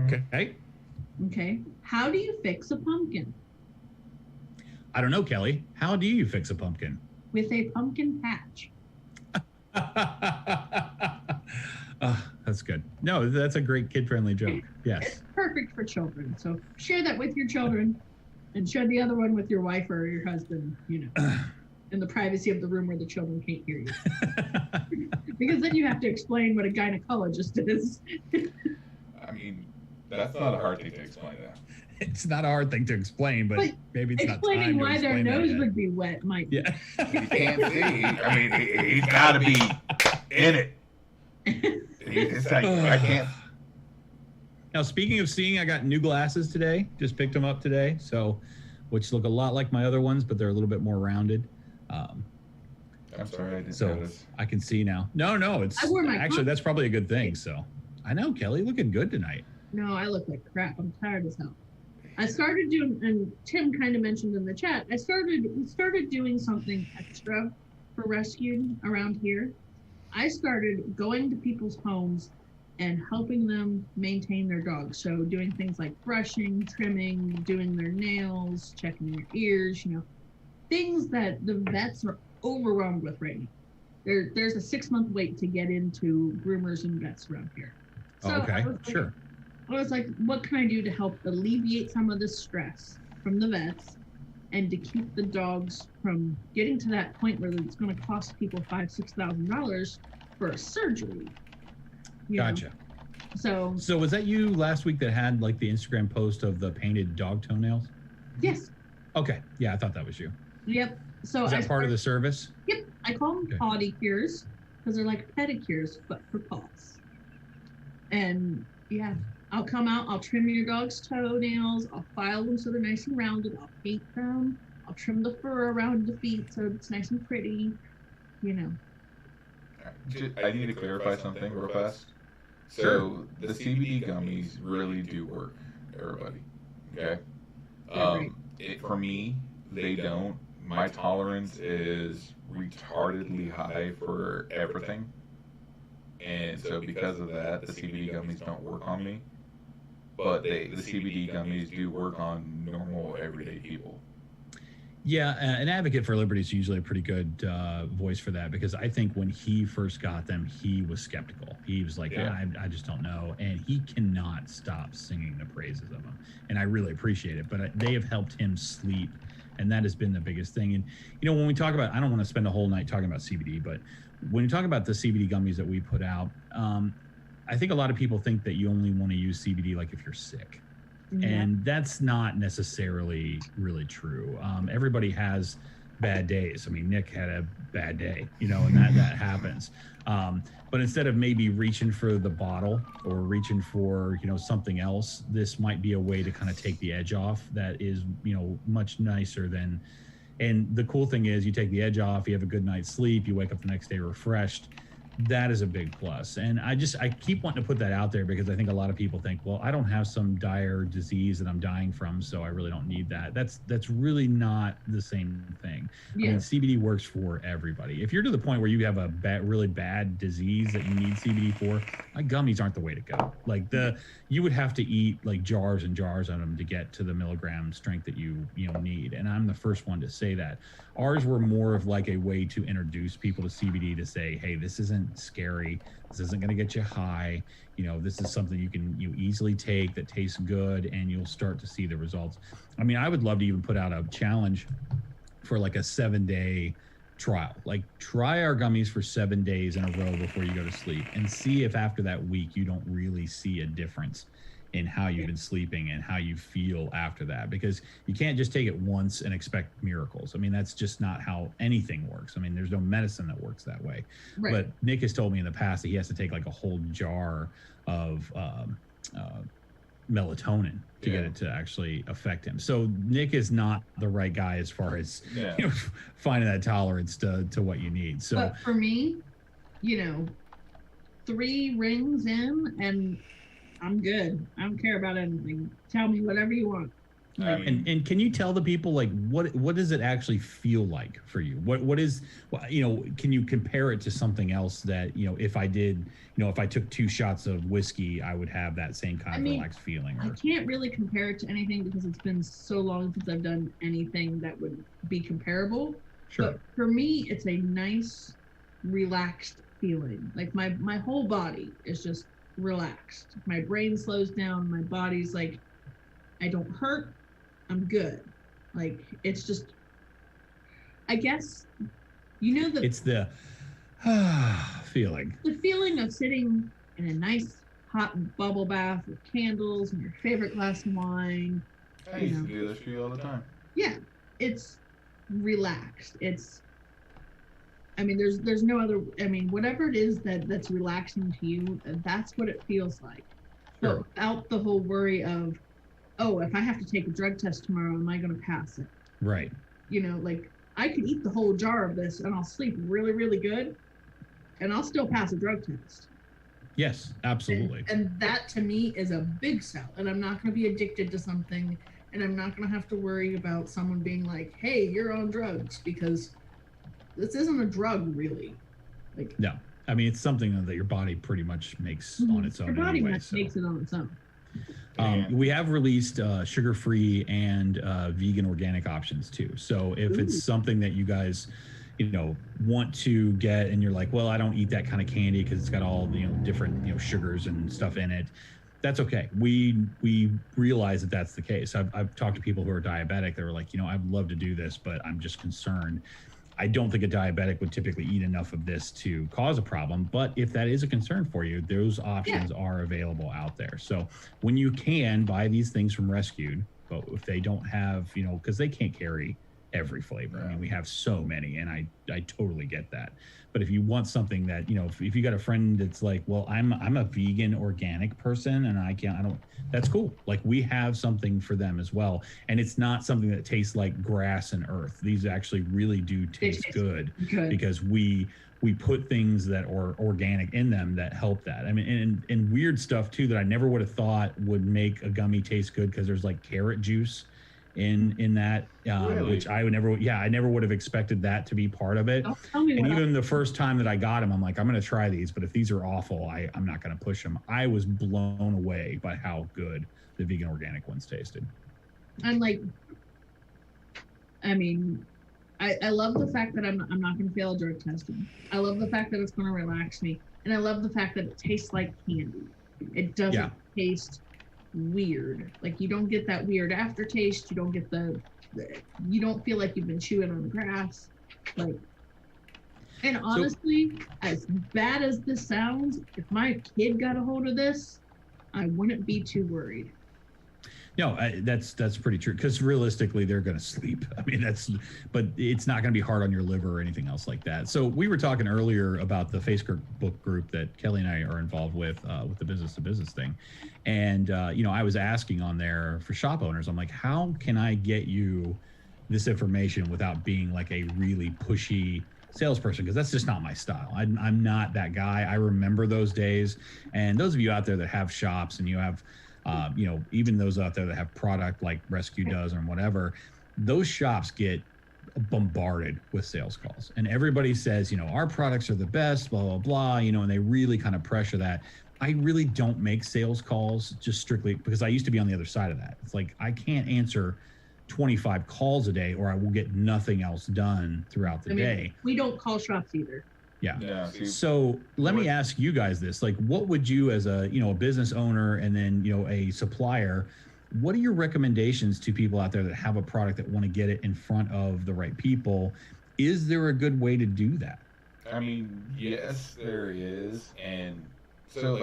Okay. Okay. How do you fix a pumpkin? I don't know, Kelly. How do you fix a pumpkin? With a pumpkin patch. That's good. No, that's a great kid-friendly joke. Yes. It's perfect for children. So share that with your children and share the other one with your wife or your husband, you know, in the privacy of the room where the children can't hear you. Because then you have to explain what a gynecologist is. I mean, that's not a hard thing to explain now. It's not a hard thing to explain, but maybe it's not explaining time why to their explain nose that would be wet might be. Yeah. You can't see. I mean, he's got to be in it. It's like, I can't. Now, speaking of seeing, I got new glasses today. Just picked them up today, so which look a lot like my other ones, but they're a little bit more rounded. I'm sorry, I didn't so notice. I can see now. No, it's I wore my actually that's probably a good thing. So I know, Kelly, looking good tonight. No, I look like crap. I'm tired as hell. I started doing, and Tim kind of mentioned in the chat, we started doing something extra for rescued around here. I started going to people's homes and helping them maintain their dogs. So doing things like brushing, trimming, doing their nails, checking their ears, you know, things that the vets are overwhelmed with right now. There's a 6-month wait to get into groomers and vets around here. So okay, sure. I was like, what can I do to help alleviate some of the stress from the vets and to keep the dogs from getting to that point where it's going to cost people $5,000-$6,000 for a surgery? Gotcha. So was that you last week that had like the Instagram post of the painted dog toenails? Yes. Okay. Yeah, I thought that was you. Yep. So is that part of the service? Yep. I call them potty cures because they're like pedicures, but for paws. And yeah, I'll come out, I'll trim your dog's toenails, I'll file them so they're nice and rounded, I'll paint them, I'll trim the fur around the feet so it's nice and pretty, you know. I need to clarify something real fast. So the CBD gummies really do work, everybody. Okay? For me, they don't. My tolerance is retardedly high for everything. And so because of that, the CBD gummies don't work on me. But the CBD gummies do work on normal, everyday people. Yeah, an advocate for liberty is usually a pretty good voice for that, because I think when he first got them, he was skeptical. He was like, I just don't know. And he cannot stop singing the praises of them. And I really appreciate it. But they have helped him sleep. And that has been the biggest thing. And, you know, when we talk about, I don't want to spend a whole night talking about CBD, but when you talk about the CBD gummies that we put out, I think a lot of people think that you only want to use CBD like if you're sick. Yeah. And that's not necessarily really true. Everybody has bad days. I mean, Nick had a bad day, you know, and that happens. But instead of maybe reaching for the bottle or reaching for, you know, something else, this might be a way to kind of take the edge off that is, you know, much nicer than. And the cool thing is you take the edge off, you have a good night's sleep, you wake up the next day refreshed. that is a big plus. And I keep wanting to put that out there because I think a lot of people think, well, I don't have some dire disease that I'm dying from, so I really don't need that. That's really not the same thing. I mean, CBD works for everybody. If you're to the point where you have a really bad disease that you need CBD for, like, gummies aren't the way to go. Like, you would have to eat like jars and jars of them to get to the milligram strength that you need. And I'm the first one to say that. Ours were more of like a way to introduce people to CBD, to say, hey, this isn't scary. This isn't going to get you high. This is something you easily take that tastes good, and you'll start to see the results. I mean, I would love to even put out a challenge for like a 7-day trial. Like, try our gummies for 7 days in a row before you go to sleep, and see if after that week you don't really see a difference in how you've been sleeping and how you feel after that. Because you can't just take it once and expect miracles. I mean, that's just not how anything works. I mean, there's no medicine that works that way. Right. But Nick has told me in the past that he has to take like a whole jar of melatonin to get it to actually affect him. So Nick is not the right guy as far as finding that tolerance to what you need. So, but for me, 3 rings in and I'm good. I don't care about anything. Tell me whatever you want. And can you tell the people, like, what does it actually feel like for you? What is, can you compare it to something else that, if I did, if I took 2 shots of whiskey, I would have that same kind of relaxed feeling? I can't really compare it to anything because it's been so long since I've done anything that would be comparable. Sure. But for me, it's a nice, relaxed feeling. Like my whole body is just relaxed. My brain slows down. My body's like, I don't hurt. I'm good. Like, it's just, I guess, that it's the feeling. The feeling of sitting in a nice hot bubble bath with candles and your favorite glass of wine. I used to do this for you all the time. Yeah, it's relaxed. There's no other. Whatever it is that's relaxing to you, that's what it feels like. Sure. But without the whole worry of, oh, if I have to take a drug test tomorrow, am I going to pass it? Right. Like, I could eat the whole jar of this and I'll sleep really, really good, and I'll still pass a drug test. Yes, absolutely. And that to me is a big sell. And I'm not going to be addicted to something, and I'm not going to have to worry about someone being like, hey, you're on drugs, because this isn't a drug, really. Like, no. It's something that your body pretty much makes on its own. Your body anyway, makes it on its own. We have released sugar-free and vegan organic options too. So if it's something that you guys, want to get, and you're like, well, I don't eat that kind of candy because it's got all different sugars and stuff in it, that's okay. We realize that that's the case. I've talked to people who are diabetic that are like, I'd love to do this, but I'm just concerned. I don't think a diabetic would typically eat enough of this to cause a problem, but if that is a concern for you, those options are available out there. So when you can buy these things from Rescued, but if they don't have, because they can't carry every flavor. We have so many, and I totally get that. But if you want something that, if you got a friend that's like, well, I'm a vegan organic person and I don't, that's cool. Like, we have something for them as well. And it's not something that tastes like grass and earth. These actually really do taste good because we put things that are organic in them that help that. And weird stuff too that I never would have thought would make a gummy taste good, because there's like carrot juice in that, really? Which I never would have expected that to be part of it. Tell me. And even the first time that I got them, I'm like, I'm going to try these, but if these are awful, I'm not going to push them. I was blown away by how good the vegan organic ones tasted. I'm like, I love the fact that I'm not going to fail a drug testing. I love the fact that it's going to relax me, and I love the fact that it tastes like candy. It doesn't taste weird. Like, you don't get that weird aftertaste. You don't get you don't feel like you've been chewing on grass. Like, and honestly, as bad as this sounds, if my kid got a hold of this, I wouldn't be too worried. No, that's pretty true, because realistically they're going to sleep. But it's not going to be hard on your liver or anything else like that. So we were talking earlier about the Facebook group that Kelly and I are involved with the business to business thing. And, I was asking on there for shop owners, I'm like, how can I get you this information without being like a really pushy salesperson because that's just not my style. I'm not that guy. I remember those days. And those of you out there that have shops and you have, even those out there that have product like Rescue does or whatever, those shops get bombarded with sales calls. And everybody says, our products are the best, blah, blah, blah, and they really kind of pressure that. I really don't make sales calls just strictly because I used to be on the other side of that. It's like I can't answer 25 calls a day or I will get nothing else done throughout the day. We don't call shops either. Yeah. So let me ask you guys this, like, what would you as a business owner and then, a supplier, what are your recommendations to people out there that have a product that want to get it in front of the right people? Is there a good way to do that? I mean, yes, there is. And so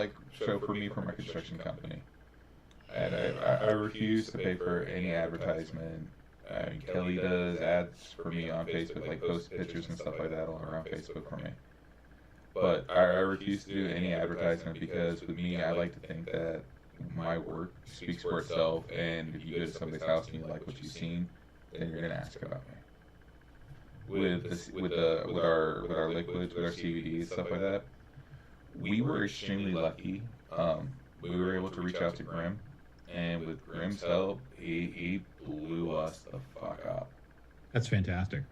for me, for my construction company, and I refuse to pay for any advertisement. Kelly does ads for me on Facebook, like post pictures and stuff like that all around Facebook for me. But I refuse to do any advertisement because with me, I like to think that my work speaks for itself. And if you go to somebody's house and you like what you've seen, then you're gonna ask about me. With our liquids, with our CBD and stuff like that, we were extremely lucky. We were able to reach out to Grim, and with Grim's help, he blew us the fuck up. That's fantastic.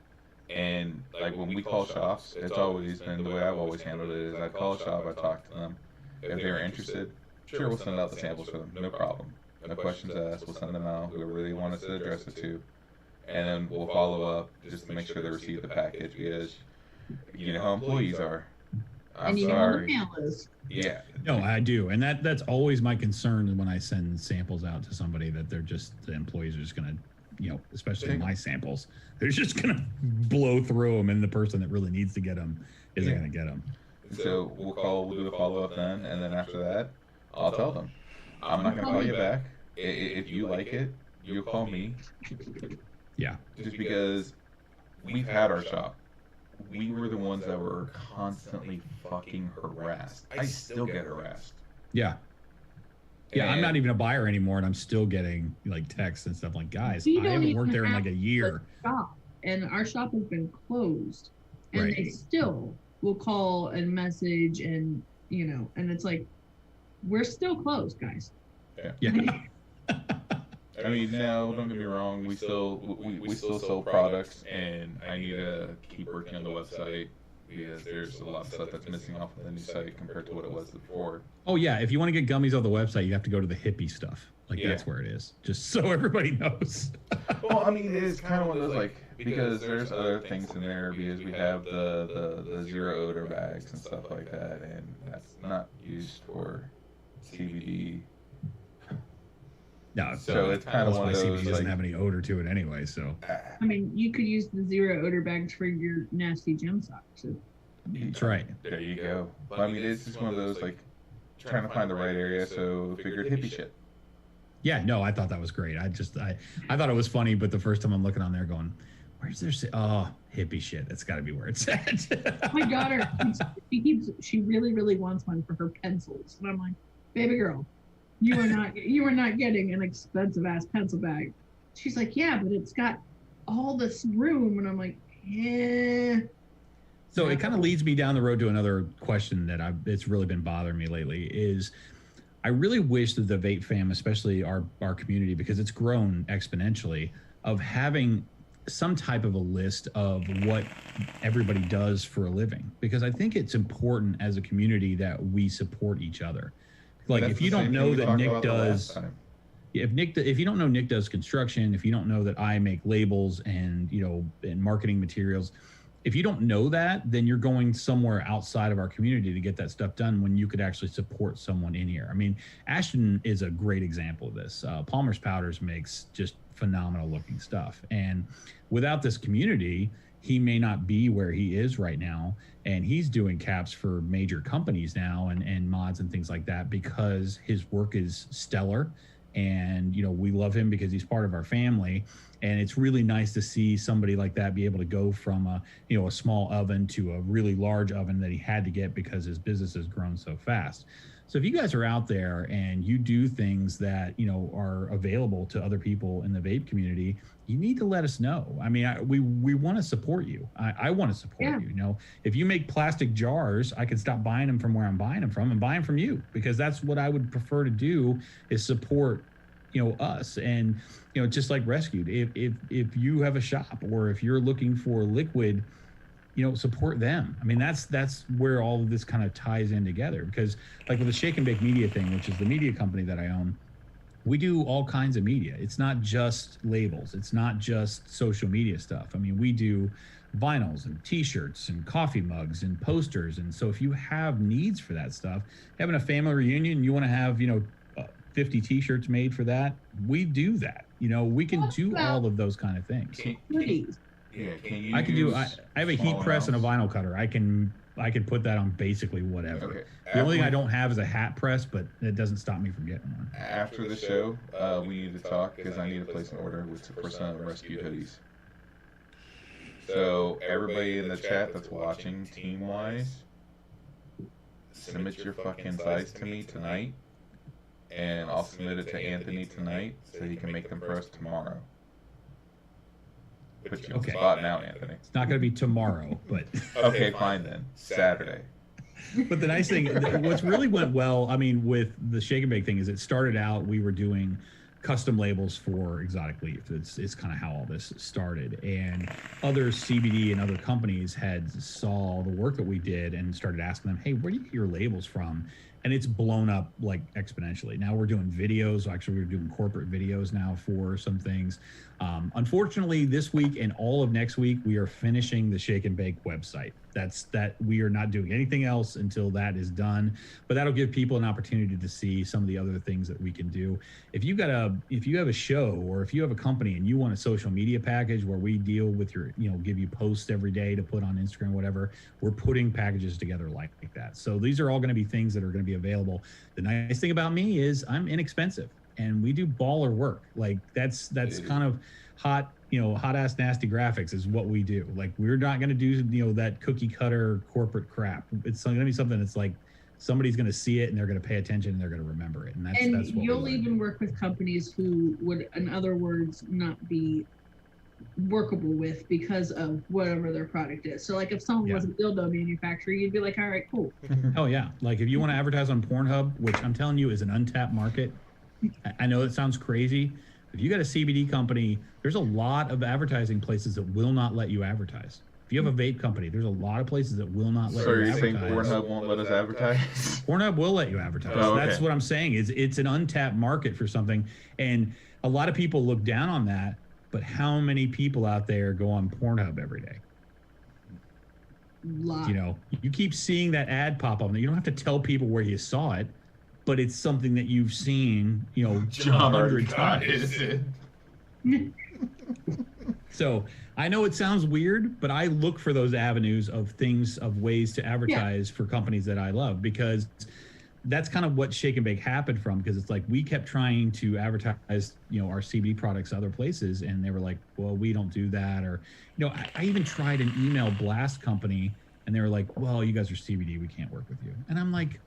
And like when we call shops, it's always been the way I've always handled it is I call a shop, I talk to them. If they're interested, sure, we'll send out the samples for them, no problem. No questions asked, we'll send them out, whoever they want us to address it to. And then we'll follow up just to make sure they receive the package because you know how employees are. I'm sorry. Know what the mail is. Yeah. No, I do. And that's always my concern when I send samples out to somebody that the employees are just going to, especially my samples, they're just going to blow through them and the person that really needs to get them isn't going to get them. So we'll do a follow-up then. And then after that, I'll tell them. I'm not going to call you back. If you like it, you'll call me. Yeah. Just because we've had our shop. We were the ones that were constantly fucking harassed. I still get harassed. Yeah. Yeah, I'm not even a buyer anymore, and I'm still getting like texts and stuff like, guys, I haven't worked there in like a year. Shop, and our shop has been closed, and they still will call and message, and and it's like, we're still closed, guys. Yeah. I mean, now don't get me wrong. We still sell products, and I need to keep working on the website because there's a lot of stuff that's missing off of the new site compared to what it was before. Oh yeah, if you want to get gummies off the website, you have to go to the hippie stuff. Like that's where it is. Just so everybody knows. Well, I mean, it's kind of one of those because there's other things in there because we have the zero odor bags and stuff like that, and that's not used for CBD. No, so it's kind of one of those. CBD doesn't have any odor to it anyway, so. I mean, you could use the zero odor bags for your nasty gym socks. That's right. There you go. But, I mean, it's just one of those trying to find the right area. So figured hippie shit. Yeah, no, I thought that was great. I thought it was funny, but the first time I'm looking on there, going, "Where's their hippie shit? That's got to be where it's at." My daughter, she really, really wants one for her pencils, and I'm like, "Baby girl, you are not getting an expensive ass pencil bag." She's like, "Yeah, but it's got all this room," and I'm like, "Yeah." So it kind of leads me down the road to another question that it's really been bothering me lately is I really wish that the vape fam, especially our community, because it's grown exponentially, of having some type of a list of what everybody does for a living, because I think it's important as a community that we support each other. Like if you don't know that Nick does, if you don't know Nick does construction, if you don't know that I make labels and and marketing materials, if you don't know that, then you're going somewhere outside of our community to get that stuff done when you could actually support someone in here. I mean, Ashton is a great example of this. Palmer's Powders makes just phenomenal looking stuff. And without this community, he may not be where he is right now. And he's doing caps for major companies now and mods and things like that because his work is stellar. And, we love him because he's part of our family. And it's really nice to see somebody like that be able to go from a small oven to a really large oven that he had to get because his business has grown so fast. So if you guys are out there and you do things that, you know, are available to other people in the vape community, you need to let us know. I mean, we want to support you. I want to support you. You know, if you make plastic jars, I can stop buying them from where I'm buying them from and buy them from you, because that's what I would prefer to do, is support, you know, us. And, you know, just like Rescued, if you have a shop or if you're looking for liquid, you know, support them. I mean, that's where all of this kind of ties in together, because like with the Shake and Bake Media thing, which is the media company that I own, we do all kinds of media. It's not just labels. It's not just social media stuff. I mean, we do vinyls and t-shirts and coffee mugs and posters. And so if you have needs for that stuff, having a family reunion, you want to have, you know, 50 t-shirts made for that, we do that. You know, we can do all of those kind of things. Yeah, can you? I can do. I have a heat press and a vinyl cutter. I can put that on basically whatever. Okay. The only thing I don't have is a hat press, but it doesn't stop me from getting one. After the show, we need to talk, because I need to place an order with for some Rescued hoodies. So everybody in the chat that's watching, team-wise, submit your fucking size to me tonight, and I'll submit it to Anthony tonight so he can make them for us tomorrow. Put you on the spot now, Anthony. It's not going to be tomorrow, but okay, fine then. Saturday. But the nice thing, what's really went well, I mean, with the Shake and Bake thing, is it started out, we were doing custom labels for Exotic Leaf. It's kind of how all this started. And other CBD and other companies had saw the work that we did and started asking them, hey, where do you get your labels from? And it's blown up like exponentially. Now we're doing videos. Actually, we're doing corporate videos now for some things. Unfortunately, this week and all of next week, we are finishing the Shake and Bake website. That we are not doing anything else until that is done. But that'll give people an opportunity to see some of the other things that we can do. If you have a show, or if you have a company and you want a social media package where we deal with your, you know, give you posts every day to put on Instagram, whatever, we're putting packages together like that. So these are all going to be things that are going to be available. The nice thing about me is I'm inexpensive, and we do baller work. Like that's kind of hot, you know, hot ass nasty graphics is what we do. Like, we're not going to do, you know, that cookie cutter corporate crap. It's going to be something that's like somebody's going to see it and they're going to pay attention and they're going to remember it. And that's what you'll even work with companies who would, in other words, not be workable with because of whatever their product is. So like if someone was a dildo manufacturer, you'd be like, all right, cool. Oh yeah. Like if you want to advertise on Pornhub, which I'm telling you is an untapped market. I know it sounds crazy. If you got a CBD company, there's a lot of advertising places that will not let you advertise. If you have a vape company, there's a lot of places that will not let you advertise. So you're saying Pornhub won't let us advertise? Pornhub will let you advertise. Oh, okay. That's what I'm saying. It's an untapped market for something. And a lot of people look down on that, but how many people out there go on Pornhub every day? You know, you keep seeing that ad pop up. You don't have to tell people where you saw it, but it's something that you've seen, you know, 100 times. So I know it sounds weird, but I look for those avenues of things, of ways to advertise for companies that I love, because that's kind of what Shake and Bake happened from, because it's like we kept trying to advertise, you know, our CBD products other places, and they were like, well, we don't do that. Or, you know, I even tried an email blast company, and they were like, well, you guys are CBD, we can't work with you. And I'm like,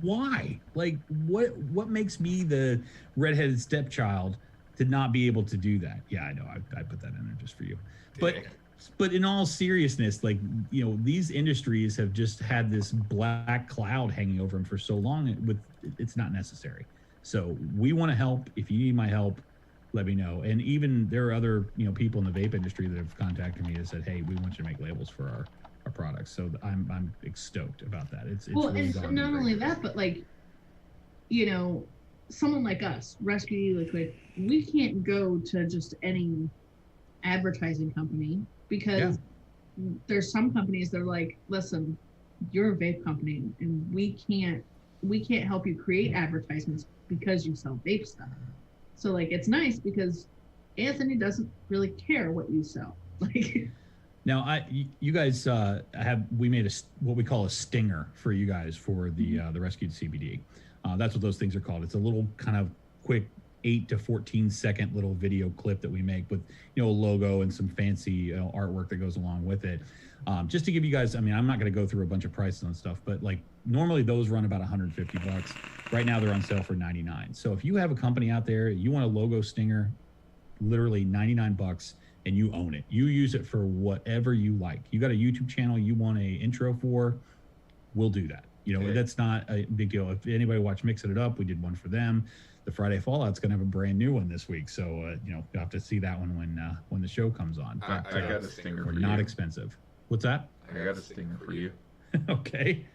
why? Like, what makes me the redheaded stepchild to not be able to do that? Yeah, I know, I put that in there just for you. But in all seriousness, like, you know, these industries have just had this black cloud hanging over them for so long. It's not necessary. So we want to help. If you need my help, let me know. And even there are other, you know, people in the vape industry that have contacted me and said, hey, we want you to make labels for our products. So I'm stoked about that. It's well, really and not only that, but like, you know, someone like us, Rescue Liquid, we can't go to just any advertising company, because there's some companies that are like, listen, you're a vape company and we can't help you create advertisements because you sell vape stuff. So like, it's nice because Anthony doesn't really care what you sell. Like, now you guys we made what we call a stinger for you guys for the Rescued CBD. That's what those things are called. It's a little kind of quick 8 to 14-second little video clip that we make with, a logo and some fancy artwork that goes along with it. Just to give you guys, I'm not going to go through a bunch of prices on stuff, but like normally those run about $150. Right now they're on sale for $99. So if you have a company out there, you want a logo stinger, literally $99, and you own it. You use it for whatever you like. You got a YouTube channel you want a intro for, we'll do that. That's not a big deal. If anybody watched Mixing It Up, we did one for them. The Friday Fallout's going to have a brand new one this week. So, you'll have to see that one when the show comes on. But, I got a stinger for you. Not expensive. What's that? I got a stinger for you. Okay.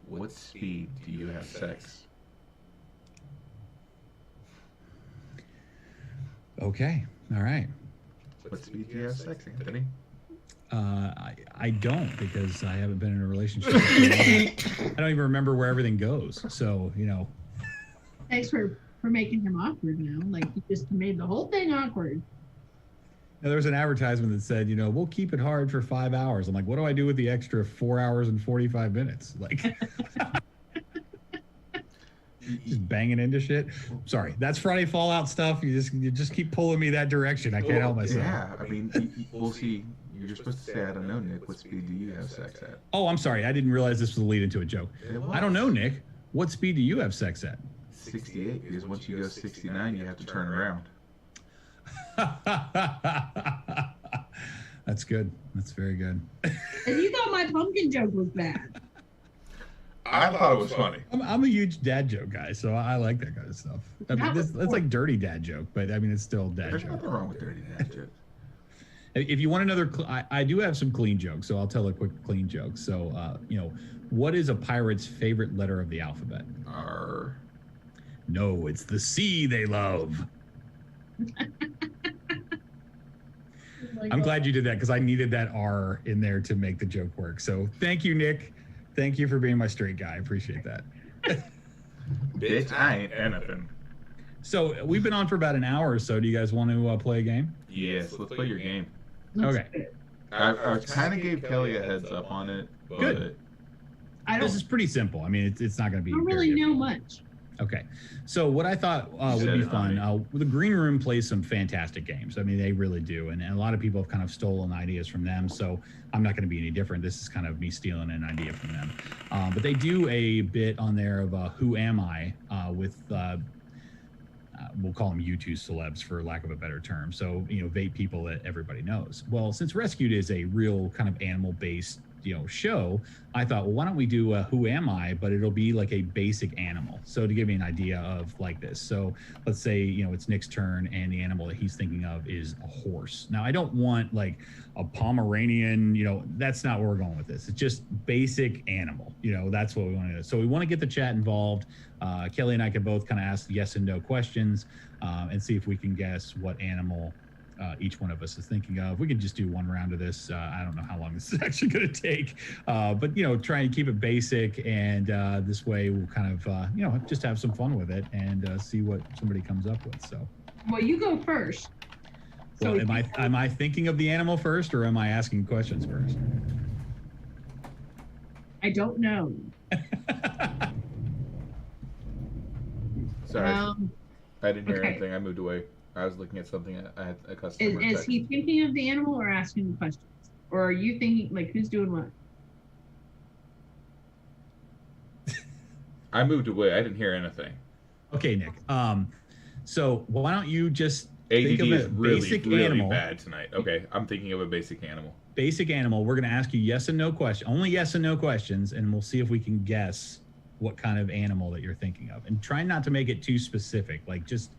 What speed do you have sex? Okay. All right. What speed do you have sex, Anthony? I don't, because I haven't been in a relationship. I don't even remember where everything goes. So, Thanks for making him awkward now. Like, you just made the whole thing awkward. Now, there was an advertisement that said, we'll keep it hard for 5 hours. I'm like, what do I do with the extra 4 hours and 45 minutes? Like, just banging into shit. Sorry, that's Friday Fallout stuff. You just keep pulling me that direction. I can't help myself. Yeah, we'll see. You're supposed to say, I don't know, Nick. What speed do you have sex at? Oh, I'm sorry. I didn't realize this was a lead into a joke. I don't know, Nick. What speed do you have sex at? 68, because once you go 69, you have to turn around. That's good. That's very good. And you thought my pumpkin joke was bad. I thought it was funny. I'm a huge dad joke guy, so I like that kind of stuff. That's like dirty dad joke, but it's still dad There's joke. nothing wrong with dirty dad jokes. If you want another, I do have some clean jokes, so I'll tell a quick clean joke. So, what is a pirate's favorite letter of the alphabet? R. No, it's the C they love. I'm glad you did that, because I needed that R in there to make the joke work. So thank you, Nick. Thank you for being my straight guy. I appreciate that. Bitch, I ain't anything. So we've been on for about an hour or so. Do you guys want to play a game? Yes, let's play your game. Okay. I kind of gave Kelly a heads up on it, but good. This is pretty simple. It's not going to be. I don't really know much. Okay, so what I thought would be fun, the Green Room plays some fantastic games. They really do, and a lot of people have kind of stolen ideas from them, so I'm not going to be any different. This is kind of me stealing an idea from them. But they do a bit on there of Who Am I, with, we'll call them U2 celebs for lack of a better term. So, vape people that everybody knows. Well, since Rescued is a real kind of animal-based show, I thought, well, why don't we do Who Am I, but it'll be like a basic animal. So to give you an idea of like this, so let's say it's Nick's turn and the animal that he's thinking of is a horse. Now I don't want like a Pomeranian, that's not where we're going with this. It's just basic animal, that's what we want to do. So we want to get the chat involved. Kelly and I can both kind of ask yes and no questions and see if we can guess what animal each one of us is thinking of. We could just do one round of this. I don't know how long this is actually going to take, but try and keep it basic, and this way we'll kind of just have some fun with it and see what somebody comes up with. So, well, you go first. Well, am I thinking of the animal first, or am I asking questions first? I don't know. Sorry, I didn't hear anything. I moved away. I was looking at something. I had a customer. Is he thinking of the animal or asking the questions? Or are you thinking, like, who's doing what? I moved away. I didn't hear anything. Okay, Nick. So why don't you just ADD think of is a really, basic really animal. bad tonight. Okay, I'm thinking of a basic animal. Basic animal. We're going to ask you yes and no questions. Only yes and no questions, and we'll see if we can guess what kind of animal that you're thinking of. And try not to make it too specific. Like, just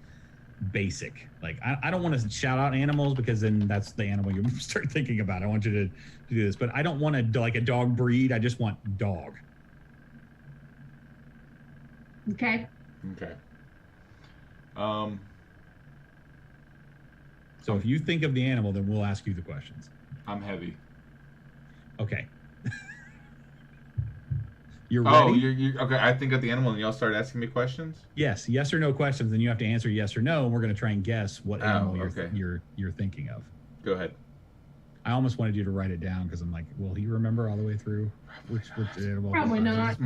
basic. Like, I don't want to shout out animals, because then that's the animal you start thinking about. I want you to do this, but I don't want to like a dog breed. I just want dog. Okay. So if you think of the animal, then we'll ask you the questions. I'm heavy. Okay. You're ready? Oh, you're okay. I think of the animal, and y'all start asking me questions. Yes or no questions, and you have to answer yes or no, and we're going to try and guess what animal you're thinking of. Go ahead. I almost wanted you to write it down, because I'm like, will he remember all the way through which animal? Probably not.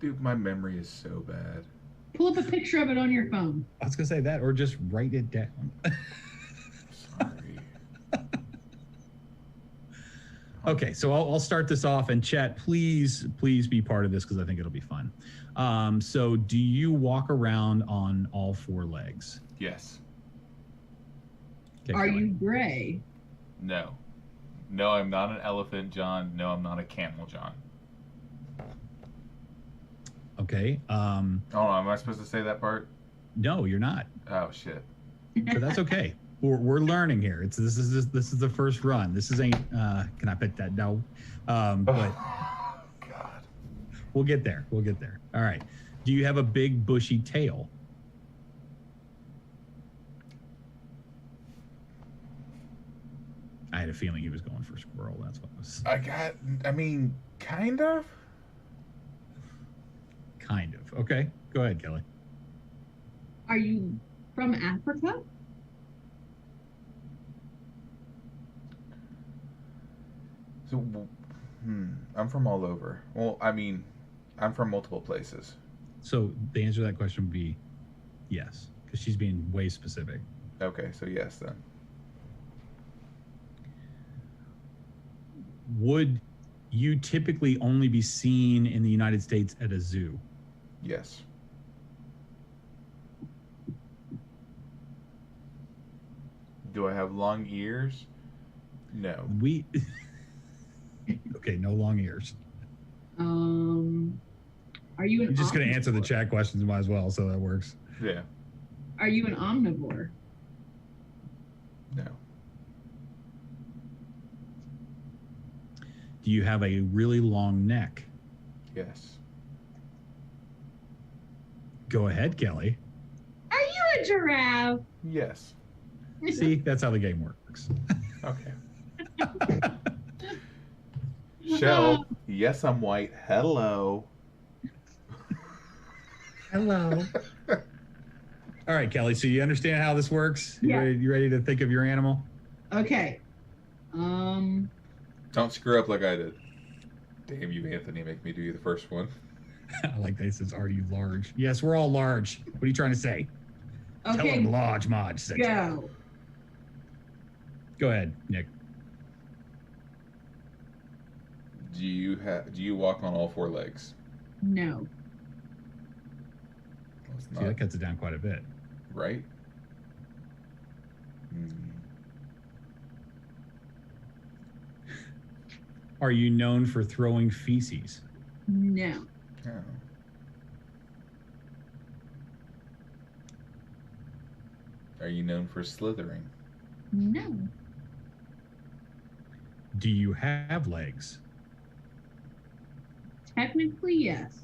Dude, my memory is so bad. Pull up a picture of it on your phone. I was gonna say that, or just write it down. Sorry. Okay, so I'll start this off, and chat, please be part of this because I think it'll be fun. So do you walk around on all four legs? Yes. Okay, Are Kelly. you gray? No. No, I'm not an elephant, John. No, I'm not a camel, John. Okay. Oh, am I supposed to say that part? No, you're not. Oh, shit. But that's okay. We're learning here. This is the first run. This ain't. Can I put that? No. But God. we'll get there. We'll get there. All right. Do you have a big bushy tail? I had a feeling he was going for squirrel. That's what I was. I mean, kind of. Kind of. Okay. Go ahead, Kelly. Are you from Africa? So, I'm from all over. Well, I mean, I'm from multiple places. So the answer to that question would be yes, because she's being way specific. Okay, so yes then. Would you typically only be seen in the United States at a zoo? Yes. Do I have long ears? No. Okay, no long ears. Are you an You're just going to answer the omnivore? chat questions, might as well, so that works. Yeah. Are you an omnivore? No. Do you have a really long neck? Yes. Go ahead, Kelly. Are you a giraffe? Yes. See, that's how the game works. Okay. Shell. Yes, I'm white. Hello. Hello. All right, Kelly. So you understand how this works? Yeah. You ready to think of your animal? Okay. Don't screw up like I did. Damn you, Anthony. Make me do you the first one. I like that. It says, "Are you large?" Yes, we're all large. What are you trying to say? Tell Okay. him large, Mod. Go. Go ahead, Nick. Do you walk on all four legs? No. Well, it's See, not that cuts it down quite a bit. right. Are you known for throwing feces? No. Oh. Are you known for slithering? No. Do you have legs? Technically, yes.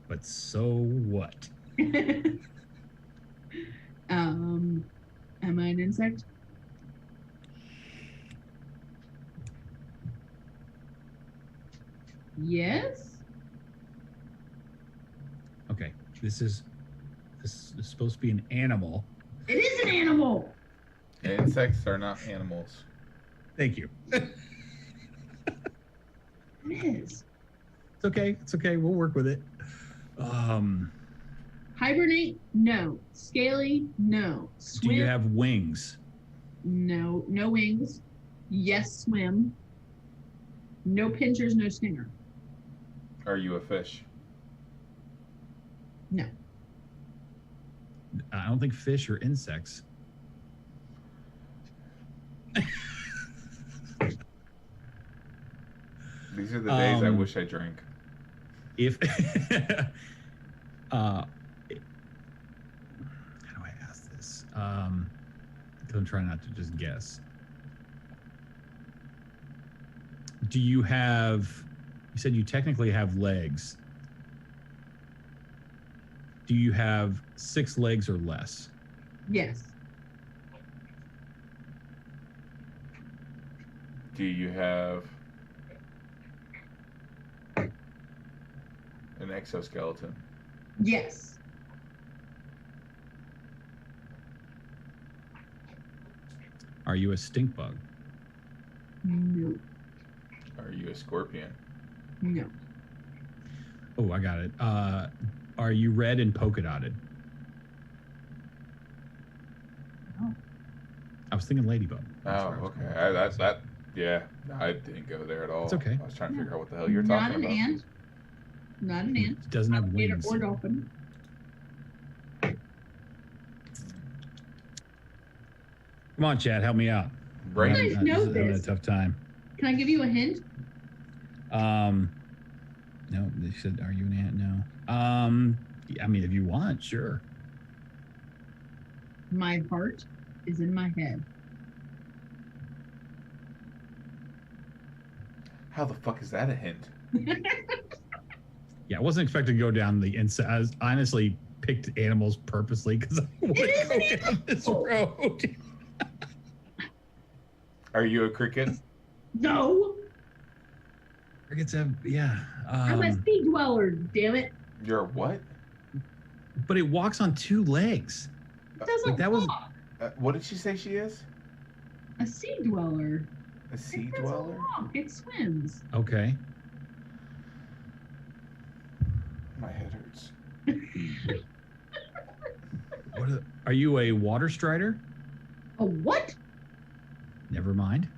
But so what? Am I an insect? Yes. Okay, this is supposed to be an animal. It is an animal. Insects are not animals. Thank you. It is. It's okay. It's okay. We'll work with it. Hibernate? No. Scaly? No. Swim? Do you have wings? No. No wings. Yes, swim. No pinchers, no stinger. Are you a fish? No. I don't think fish are insects. These are the days I wish I drank. If how do I ask this? Because I'm trying not to just guess. Do you have? You said you technically have legs. Do you have 6 legs or less? Yes. Do you have an exoskeleton? Yes. Are you a stink bug? No. Are you a scorpion? No. Oh, I got it. Are you red and polka dotted? No. I was thinking ladybug. Oh, okay. Yeah, I didn't go there at all. It's okay. I was trying to figure out what the hell you're talking about. Not an ant. Not an ant. It doesn't have wings. Or dolphin. Come on, Chad, help me out. Right. You guys know I'm having a this. tough time. Can I give you a hint? No, they said, are you an ant? No. I mean, if you want, sure. My heart is in my head. How the fuck is that a hint? Yeah, I wasn't expecting to go down the inside. I honestly picked animals purposely because I want to go down this road. Are you a cricket? No. Crickets have, yeah. I'm a sea dweller, damn it. You're a what? But it walks on two legs. It doesn't Like that was- walk. What did she say she is? A sea dweller. A sea It doesn't dweller? walk. It swims. Okay. My head hurts. Are you a water strider? A what? Never mind.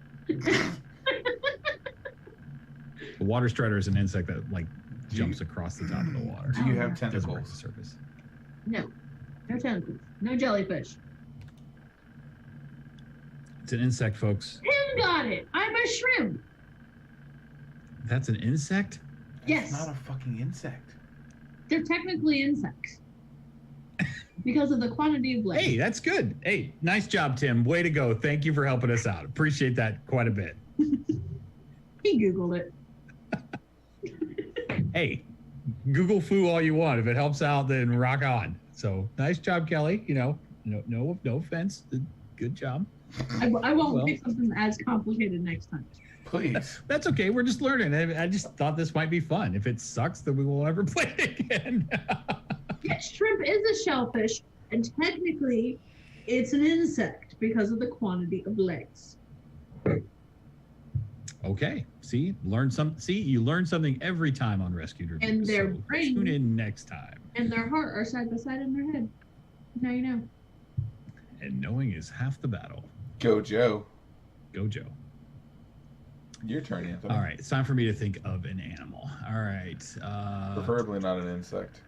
A water strider is an insect that like jumps across the top of the water. Do you have Doesn't break the tentacles? surface. No. No tentacles. No jellyfish. It's an insect, folks. Tim got it. I'm a shrimp. That's an insect? Yes. It's not a fucking insect. They're technically insects. Because of the quantity of legs. Hey, that's good. Hey, nice job, Tim. Way to go. Thank you for helping us out. Appreciate that quite a bit. He Googled it. Hey, Google foo all you want. If it helps out, then rock on. So nice job, Kelly. You know, no offense. Good job. I won't Well. pick something as complicated next time. Please. That's okay. We're just learning. I just thought this might be fun. If it sucks, then we won't ever play it again. Yeah, shrimp is a shellfish, and technically, it's an insect because of the quantity of legs. Okay. See, you learn something every time on Rescued Reviews. And their so brain- tune in next time. And their heart are side by side in their head. Now you know. And knowing is half the battle. Go, Joe. Go, Joe. Your turn, Anthony. All right. It's time for me to think of an animal. All right. Preferably not an insect.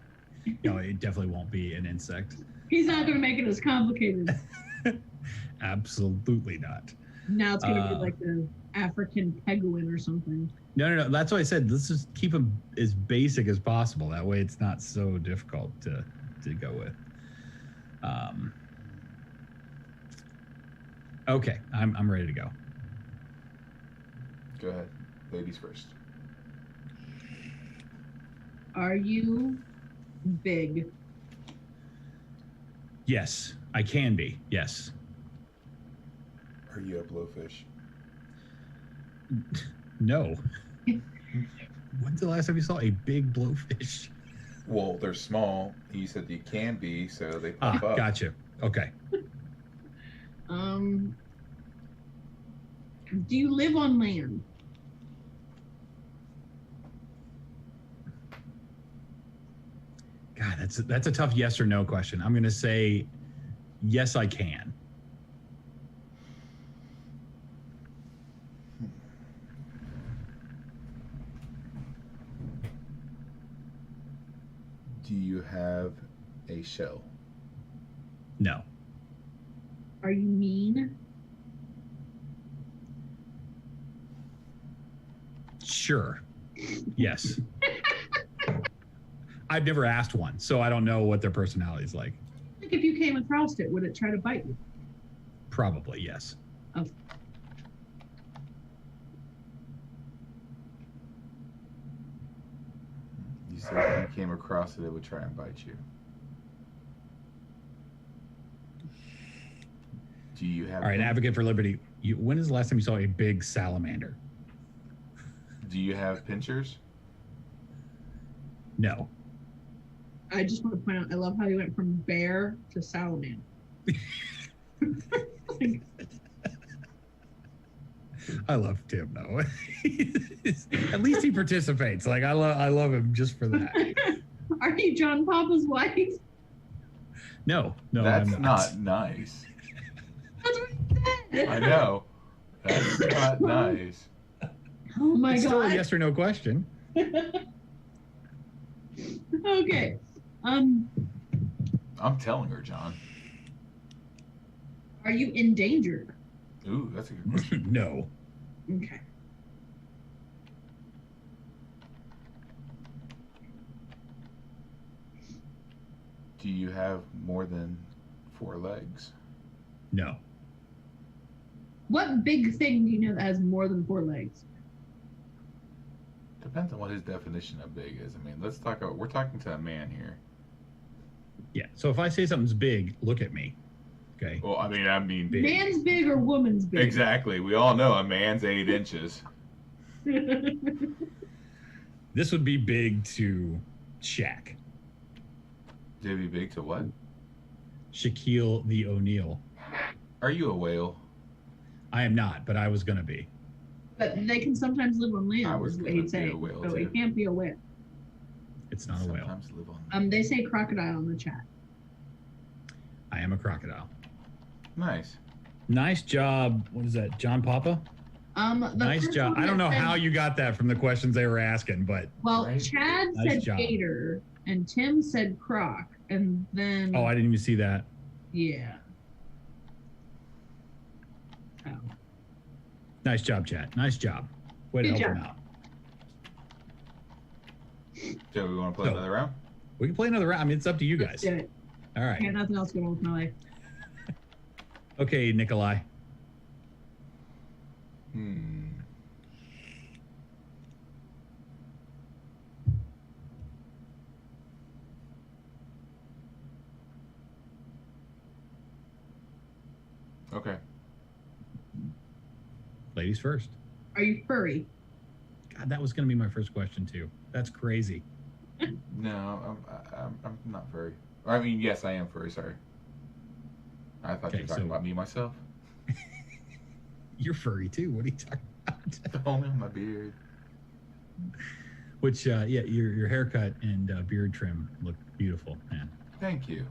No, it definitely won't be an insect. He's not going to make it as complicated. Absolutely not. Now it's going to be like the African penguin or something. No. That's why I said let's just keep them as basic as possible. That way, it's not so difficult to go with. Okay, I'm ready to go. Go ahead. Ladies first. Are you big? Yes, I can be. Yes. Are you a blowfish? No. When's the last time you saw a big blowfish? Well, they're small. You said you can be, so they pop up. Gotcha. Okay. Do you live on land? God, that's a tough yes or no question. I'm going to say yes, I can. Do you have a shell? No. Are you mean? Sure. Yes. I've never asked one, so I don't know what their personality is like. Like if you came across it, would it try to bite you? Probably, yes. Oh. You said if you came across it, it would try and bite you. Do you have... All right, advocate for liberty. When is the last time you saw a big salamander? Do you have pinchers? No. I just want to point out, I love how you went from bear to salamander. I love Tim though. At least he participates. Like I love him just for that. Are you John Papa's wife? No, That's I'm not. not nice. That's what he said. I know. That's not nice. Oh my It's god. still a yes or no question. Okay. I'm telling her, John. Are you endangered? Ooh, that's a good question. No. Okay. Do you have more than 4 legs? No. What big thing do you know that has more than 4 legs? Depends on what his definition of big is. I mean, let's talk about. We're talking to a man here. Yeah. So if I say something's big, look at me. Okay. Well, I mean, Big. Man's big or woman's big? exactly. We all know a man's 8 inches. This would be big to Shaq. Would it be big to what? Shaquille the O'Neal. Are you a whale? I am not, but I was gonna be. But they can sometimes live on I land, was is what gonna he'd say. be a whale, So too. it can't be a whale. It's not a whale. Sometimes live on. They say crocodile in the chat. I am a crocodile. Nice. Nice job. What is that, John Papa? The Nice first job. one I don't know that said- how you got that from the questions they were asking, but Well, Right. Chad Nice said job. gator, and Tim said croc, and then oh, I didn't even see that. yeah. Oh. Nice job, Chad. Nice job. Way to Good help job. him out. So we want to play So- another round? We can play another round. I mean, it's up to you Let's guys. do it. All I right. got nothing else going on with my life. Okay, Nikolai. Okay. Ladies first. Are you furry? God, that was going to be my first question too. That's crazy. No, I'm not furry. I mean, yes, I am furry. Sorry. I thought you Okay, were talking so- about me myself. You're furry too. What are you talking about? Only on my beard. Which, yeah, your haircut and beard trim look beautiful, man. Thank you.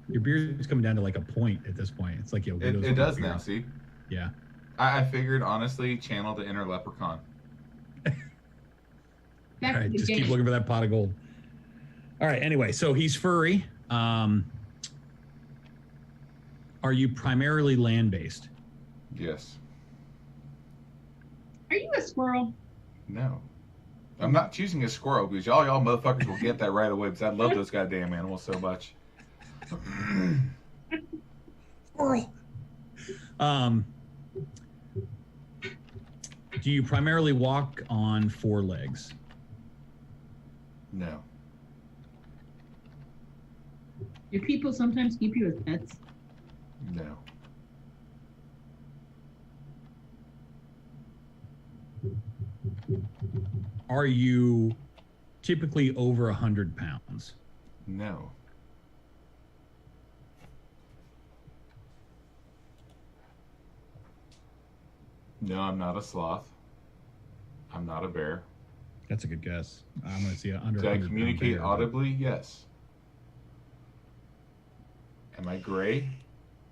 Your beard is coming down to like a point at this point. It's like It does now. See, Yeah. I figured honestly, channel the inner leprechaun. Back All right, to the just game. keep looking for that pot of gold. All right. Anyway, so he's furry. Are you primarily land-based? Yes. Are you a squirrel? No. I'm not choosing a squirrel because y'all motherfuckers will get that right away because I love those goddamn animals so much. Squirrel. Do you primarily walk on 4 legs? No. Do people sometimes keep you as pets? No. Are you typically over 100 pounds? No. No, I'm not a sloth. I'm not a bear. That's a good guess. I'm going to see under. Did I 100 communicate pound bear. audibly? Yes. Am I gray?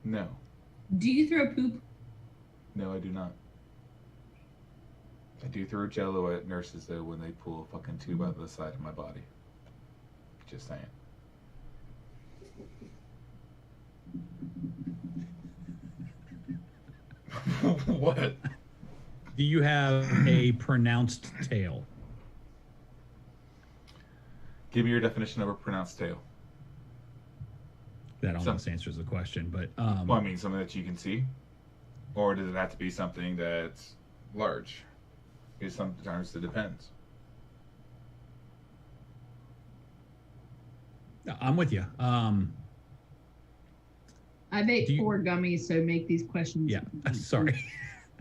No. Do you throw poop? No, I do not. I do throw jello at nurses, though, when they pull a fucking tube out of the side of my body. Just saying. What? Do you have a pronounced tail? Give me your definition of a pronounced tail. That almost answers the question, but Well, I mean, something that you can see? Or does it have to be something that's large? Because sometimes it depends. I'm with you. I've ate Do you- 4 gummies, so make these questions. Yeah, sorry.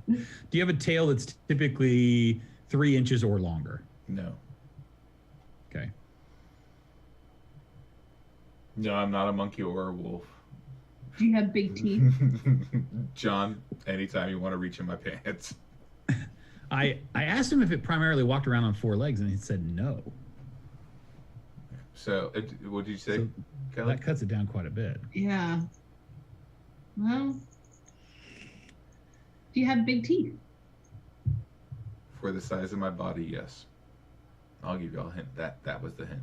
Do you have a tail that's typically 3 inches or longer? No. Okay. No, I'm not a monkey or a wolf. Do you have big teeth? John, anytime you want to reach in my pants. I asked him if it primarily walked around on 4 legs, and he said no. So, what did you say, So Kelly? that cuts it down quite a bit. Yeah. Well, do you have big teeth? For the size of my body, yes. I'll give you all a hint. That was the hint.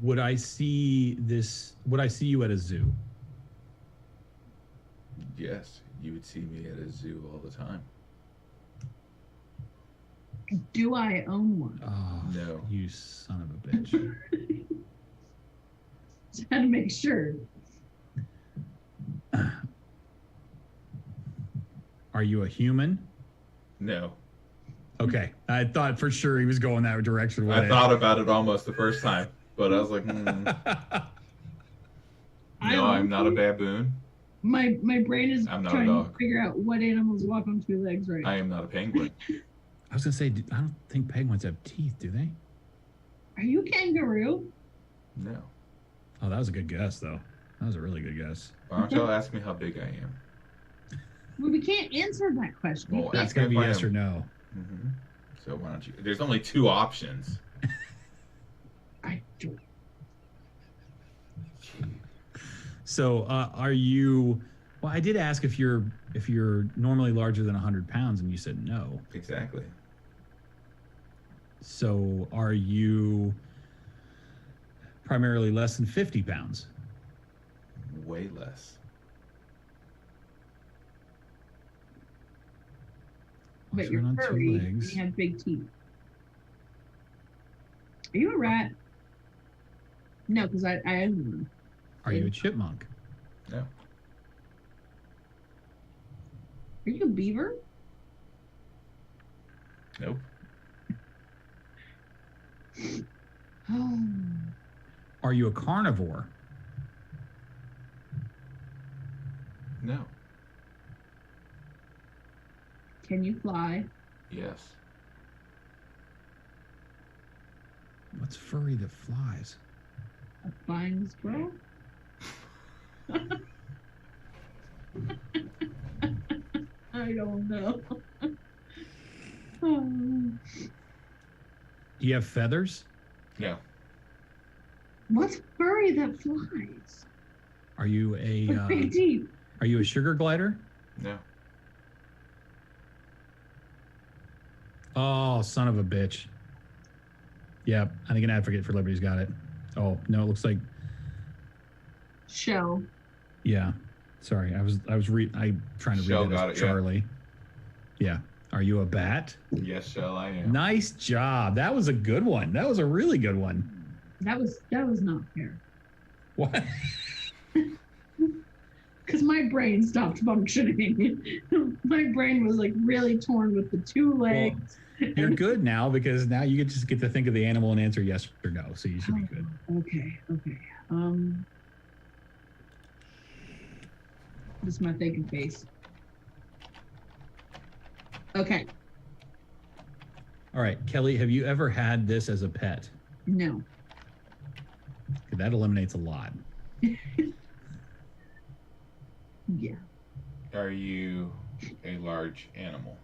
Would I see you at a zoo? Yes, you would see me at a zoo all the time. Do I own one? Oh, No. You son of a bitch. Just had to make sure. Are you a human? No. Okay. I thought for sure he was going that direction with I it. thought about it almost the first time, but I was like, No, I'm not a baboon. My brain is I'm not trying a to dog. figure out what animals walk on 2 legs right now. I am not a penguin. I was going to say, I don't think penguins have teeth, do they? Are you a kangaroo? No. Oh, that was a good guess, though. That was a really good guess. Why don't y'all ask me how big I am? Well, we can't answer that question. Well, That's going to be yes or no. Mm-hmm. So why don't you? There's only 2 options. I don't. So, are you? Well, I did ask if you're normally larger than 100 pounds, and you said no. Exactly. So, are you primarily less than 50 pounds? Way less. But Walks you're around on 2 furry and legs. you have big teeth. Are you a rat? No, because I own one. Are you a chipmunk? No. Are you a beaver? Nope. Oh. Are you a carnivore? No. Can you fly? Yes. What's furry that flies? A flying squirrel? I don't know. Oh. Do you have feathers? No. What's furry that flies? Are you a With big teeth. are you a sugar glider? No. Oh, son of a bitch. Yep, I think an advocate for liberty's got it. Oh, no, it looks like Shell. yeah. Sorry, I was trying to Shell read it got as it, yeah. Charlie. Yeah. Are you a bat? Yes, Shell, I am. Nice job. That was a good one. That was a really good one. That was not fair. What? Because my brain stopped functioning. My brain was like really torn with the 2 legs. You're good now because now you just get to think of the animal and answer yes or no. So you should be good. Okay. This is my thinking face. Okay. All right, Kelly, have you ever had this as a pet? No. That eliminates a lot. Yeah. Are you a large animal?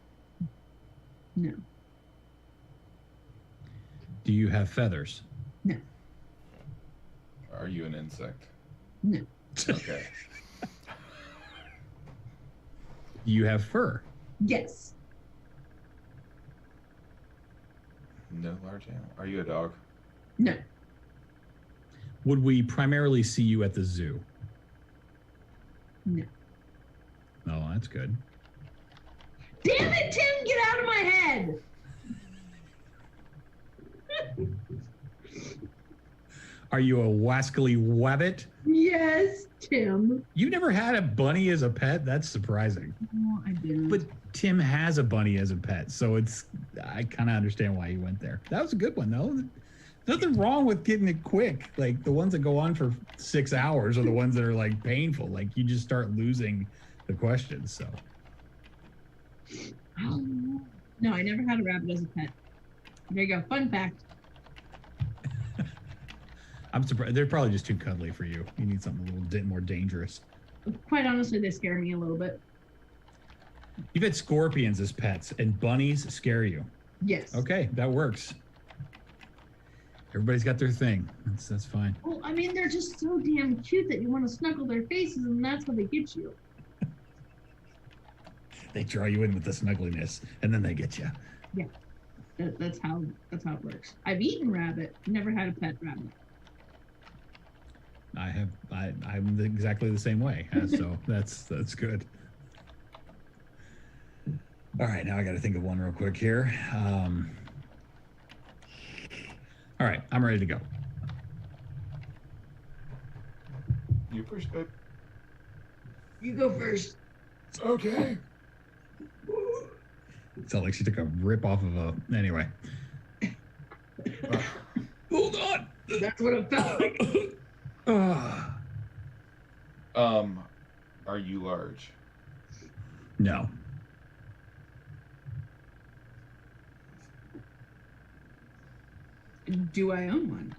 No. Do you have feathers? No. Are you an insect? No. Okay. Do you have fur? Yes. No large animal. Are you a dog? No. Would we primarily see you at the zoo? No. Oh, that's good. Damn it, Tim! Get out of my head! Are you a wascally wabbit? Yes, Tim. You never had a bunny as a pet? That's surprising. No, I didn't. But Tim has a bunny as a pet, so I kind of understand why you went there. That was a good one, though. Nothing wrong with getting it quick. Like the ones that go on for 6 hours are the ones that are like painful. Like you just start losing the questions. So No, I never had a rabbit as a pet. There you go. Fun fact. I'm surprised. They're probably just too cuddly for you. You need something a little bit more dangerous. Quite honestly, they scare me a little bit. You've had scorpions as pets, and bunnies scare you. Yes. Okay, that works. Everybody's got their thing. That's fine. Well, I mean, they're just so damn cute that you want to snuggle their faces, and that's how they get you. They draw you in with the snuggliness, and then they get you. Yeah, that's how it works. I've eaten rabbit, never had a pet rabbit. I'm exactly the same way. So that's good. All right, now I got to think of one real quick here. All right, I'm ready to go. You first, babe. You go first. Okay. It sounds like she took a rip off of a. Anyway. Hold on. That's what it felt like. Are you large? No. Do I own one?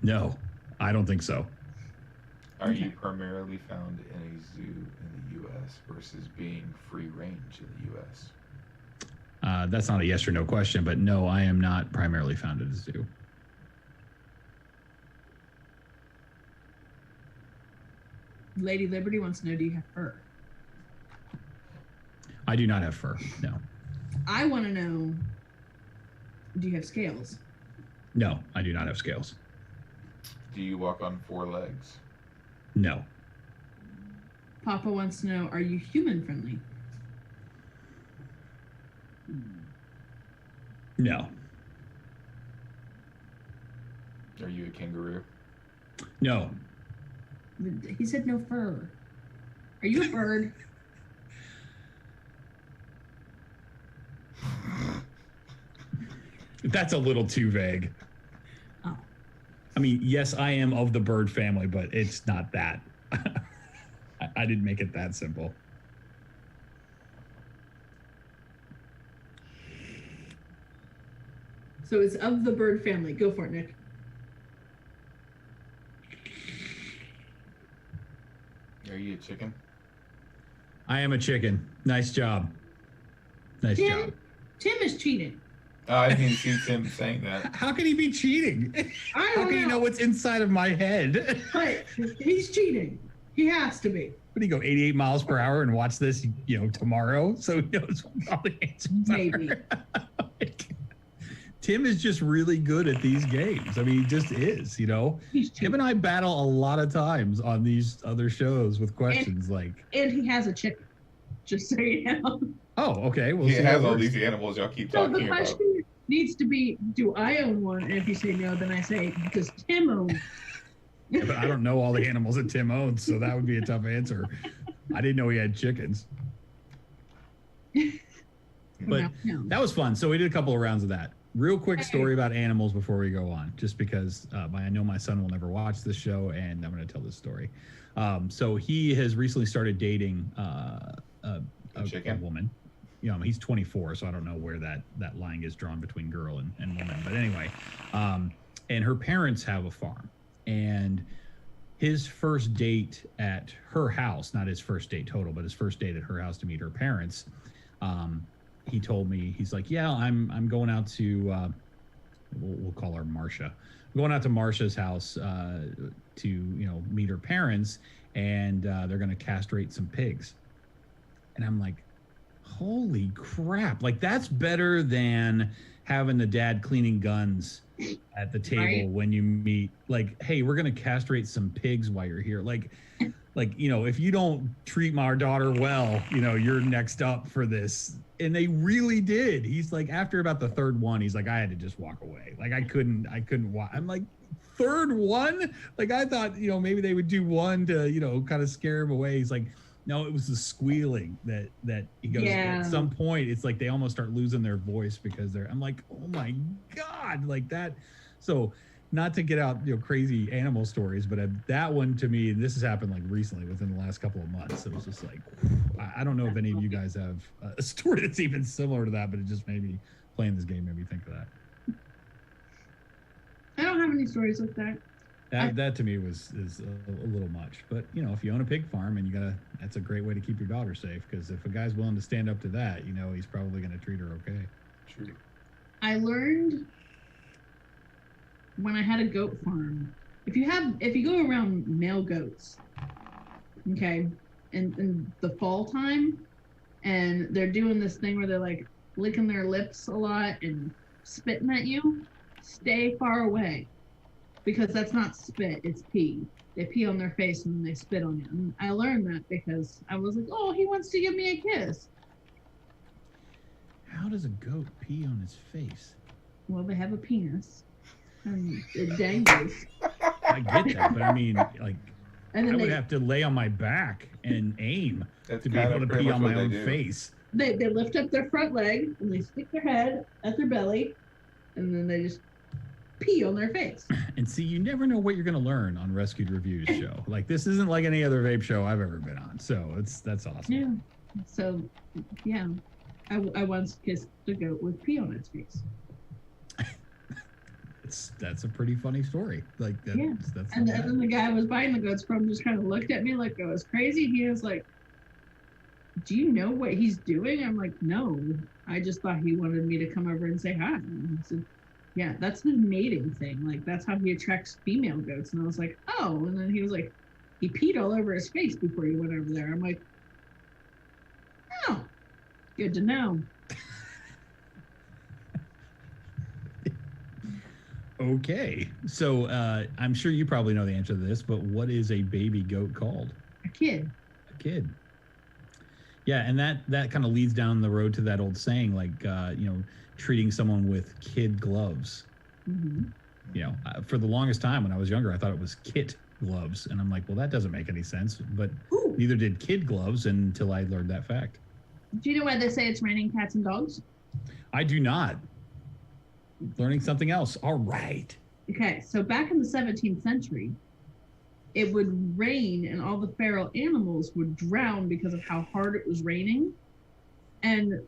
No, I don't think so. Are you primarily found in a zoo in the U.S. versus being free range in the U.S.? That's not a yes or no question, but no, I am not primarily found at a zoo. Lady Liberty wants to know, do you have fur? I do not have fur, no. I want to know, do you have scales? No, I do not have scales. Do you walk on 4 legs? No. Papa wants to know, are you human friendly? No. Are you a kangaroo? No. He said no fur. Are you a bird? That's a little too vague. Oh. I mean, yes, I am of the bird family, but it's not that. I didn't make it that simple. So it's of the bird family. Go for it, Nick. Are you a chicken? I am a chicken. Nice job. Nice job. Tim is cheating. Oh, I didn't see Tim saying that. How can he be cheating? How can he know what's inside of my head? But he's cheating. He has to be. What do you go 88 miles per hour and watch this, tomorrow? So he knows what all the answers Maybe. are. Tim is just really good at these games. I mean, he just is, Tim and I battle a lot of times on these other shows with questions And he has a chicken, just so you know. Oh, okay. Well, he has all these animals y'all keep talking about. So the question needs to be, do I own one? And if you say no, then I say, does Tim own one? Yeah, but I don't know all the animals that Tim owns, so that would be a tough answer. I didn't know he had chickens. But that was fun. So we did a couple of rounds of that. Real quick story about animals before we go on, just because I know my son will never watch this show, and I'm going to tell this story. So he has recently started dating a woman. He's 24, so I don't know where that line is drawn between girl and woman. But anyway, and her parents have a farm. And his first date at her house, not his first date total, but his first date at her house to meet her parents, he told me, he's like, yeah, I'm going out to, we'll call her Marcia. I'm going out to Marcia's house to, meet her parents, and they're going to castrate some pigs. And I'm like, holy crap. Like, that's better than having the dad cleaning guns at the table when you meet. Like, hey, we're going to castrate some pigs while you're here. Like, if you don't treat my daughter well, you're next up for this. And they really did. He's like, after about the third one, he's like, I had to just walk away. Like, I couldn't watch. I'm like, third one? Like, I thought, maybe they would do one to, kind of scare him away. He's like, no, it was the squealing that he goes, at some point, it's like they almost start losing their voice because I'm like, oh my God, like that. So not to get out, crazy animal stories, but that one to me, this has happened like recently within the last couple of months. It was just like, I don't know if any of you guys have a story that's even similar to that, but it just made me, playing this game made me think of that. I don't have any stories like that. That to me is a little much. But you know, if you own a pig farm and that's a great way to keep your daughter safe. Because if a guy's willing to stand up to that, you know, he's probably going to treat her okay. True. I learned when I had a goat farm, if you go around male goats, okay, in the fall time, and they're doing this thing where they're like licking their lips a lot and spitting at you, stay far away, because that's not spit, it's pee. They pee on their face and then they spit on you. And I learned that because I was like, oh, he wants to give me a kiss. How does a goat pee on his face? Well, they have a penis and it dangles. I get that, but I mean, like, And I then would have to lay on my back and aim That's to be able to pretty pee much on what my they own do. face. they lift up their front leg and they stick their head at their belly, and then they just pee on their face. And see, you never know what you're going to learn on Rescued Reviews show. Like, this isn't like any other vape show I've ever been on. So that's awesome. Yeah. So, yeah, I once kissed a goat with pee on its face. That's a pretty funny story. Like, that's And not bad. then the guy I was buying the goats from just kind of looked at me like I was crazy. He was like, do you know what he's doing? I'm like, no. I just thought he wanted me to come over and say hi. And he said, yeah, that's his mating thing. Like, that's how he attracts female goats. And I was like, oh. And then he was like, he peed all over his face before he went over there. I'm like, oh, good to know. Okay. So I'm sure you probably know the answer to this, but what is a baby goat called? A kid. A kid. Yeah, and that kind of leads down the road to that old saying, like, you know, treating someone with kid gloves. Mm-hmm. You know, for the longest time when I was younger, I thought it was kit gloves. And I'm like, well, that doesn't make any sense. But Ooh. neither did kid gloves until I learned that fact. Do you know why they say it's raining cats and dogs? I do not. Learning something else. All right. Okay, so back in the 17th century, it would rain and all the feral animals would drown because of how hard it was raining. And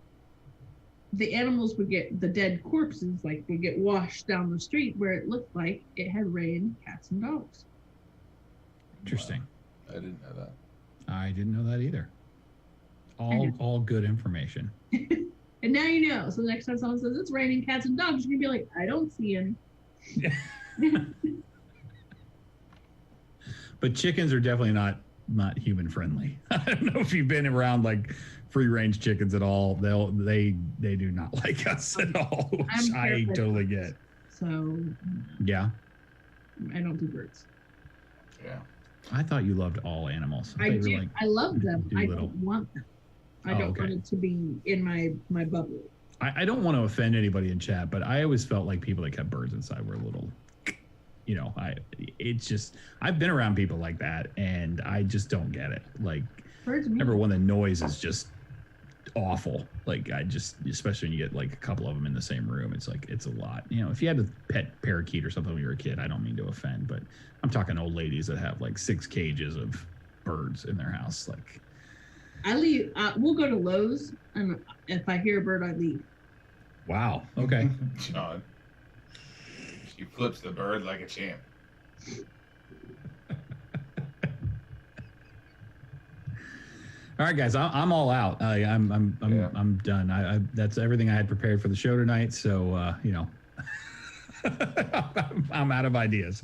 the animals would get, the dead corpses, like, would get washed down the street where it looked like it had rained cats and dogs. Interesting. Wow. I didn't know that. I didn't know that either. All good information. And now you know. So the next time someone says it's raining cats and dogs, you can be like, I don't see any. But chickens are definitely not human friendly. I don't know if you've been around like free range chickens at all. They do not like us at all, which I totally get. So yeah, I don't do birds. Yeah. I thought you loved all animals. I thought you do. were like, I love them. I Doolittle. don't want them. I Oh, don't okay. want it to be in my bubble. I don't want to offend anybody in chat, but I always felt like people that kept birds inside were a little, you know, it's just, I've been around people like that and I just don't get it. Like, Birds. number one, the noise is just awful. Like, especially when you get like a couple of them in the same room, it's like, it's a lot. You know, if you had a pet parakeet or something when you were a kid, I don't mean to offend, but I'm talking old ladies that have like 6 cages of birds in their house. Like, I leave. We'll go to Lowe's, and if I hear a bird, I leave. wow. Okay. John. She flips the bird like a champ. All right, guys, I'm all out. I'm done. I that's everything I had prepared for the show tonight. So you know, I'm out of ideas.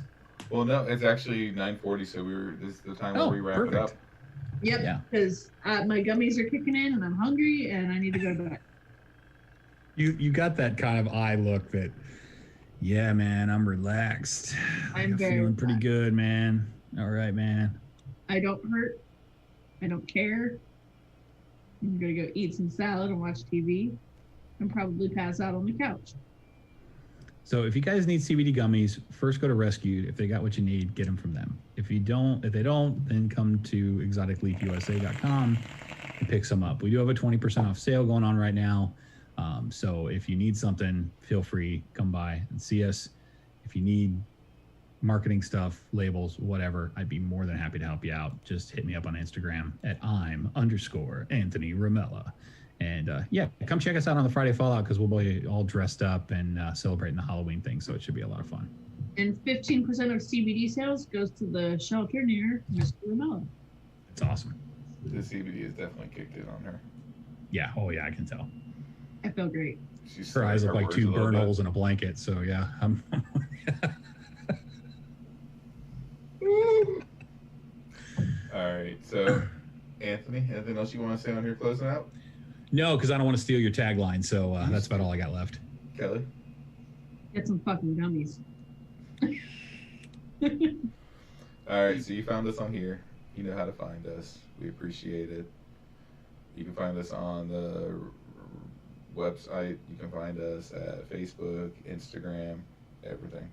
Well, no, it's actually 9:40, so this is the time where we wrap it up. Yep. Yeah. Because my gummies are kicking in, and I'm hungry, and I need to go to bed. You got that kind of eye look that, yeah, man, I'm relaxed. I'm very feeling pretty relaxed. good, man. All right, man. I don't hurt. I don't care. I'm gonna go eat some salad and watch TV, and probably pass out on the couch. So if you guys need CBD gummies, first go to Rescued. If they got what you need, get them from them. If they don't, then come to exoticleafusa.com and pick some up. We do have a 20% off sale going on right now. So if you need something, feel free, come by and see us. If you need marketing stuff, labels, whatever, I'd be more than happy to help you out. Just hit me up on Instagram at I'm_Anthony Ramella. And yeah, come check us out on the Friday Fallout because we'll be all dressed up and celebrating the Halloween thing. So it should be a lot of fun. And 15% of CBD sales goes to the shelter near Mr. Ramella. It's awesome. The CBD has definitely kicked in on her. Yeah. Oh yeah, I can tell. I feel great. Her eyes look like two burn holes in a blanket. So yeah, All right. So, Anthony, anything else you want to say on here closing out? No, because I don't want to steal your tagline. So that's about all I got left. Kelly? Get some fucking gummies. All right. So you found us on here. You know how to find us. We appreciate it. You can find us on the website. You can find us at Facebook, Instagram, everything.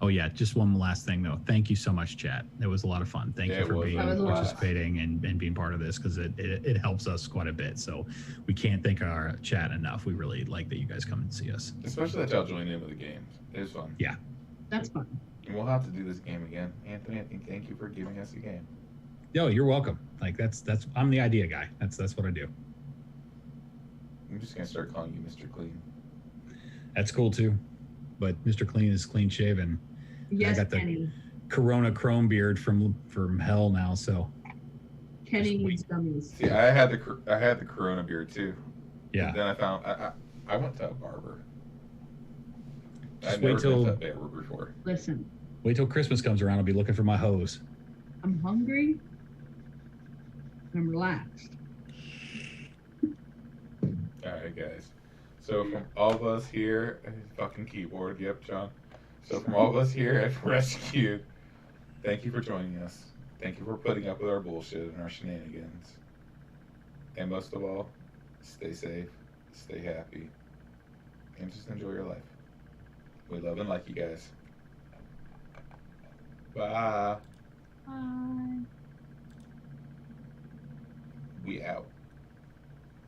Oh yeah, just one last thing though. Thank you so much, chat. It was a lot of fun. Thank you for being participating and being part of this, because it helps us quite a bit. So we can't thank our chat enough. We really like that you guys come and see us. Especially that y'all joined in with the game. It was fun. Yeah. That's fun. And we'll have to do this game again. Anthony, thank you for giving us a game. Yo, you're welcome. Like that's I'm the idea guy. That's what I do. I'm just gonna start calling you Mr. Clean. That's cool too. But Mr. Clean is clean shaven. Yes, I got the Kenny. Corona Chrome beard from hell now. So Kenny needs gummies. See, I had the Corona beard too. Yeah. And then I found I went to a barber. Just I've wait never till been to a barber before. Listen. Wait till Christmas comes around. I'll be looking for my hose. I'm hungry. I'm relaxed. All right, guys. So from all of us here, fucking keyboard, yep, John. So from all of us here at Rescue, thank you for joining us. Thank you for putting up with our bullshit and our shenanigans. And most of all, stay safe, stay happy, and just enjoy your life. We love and like you guys. Bye. Bye. We out.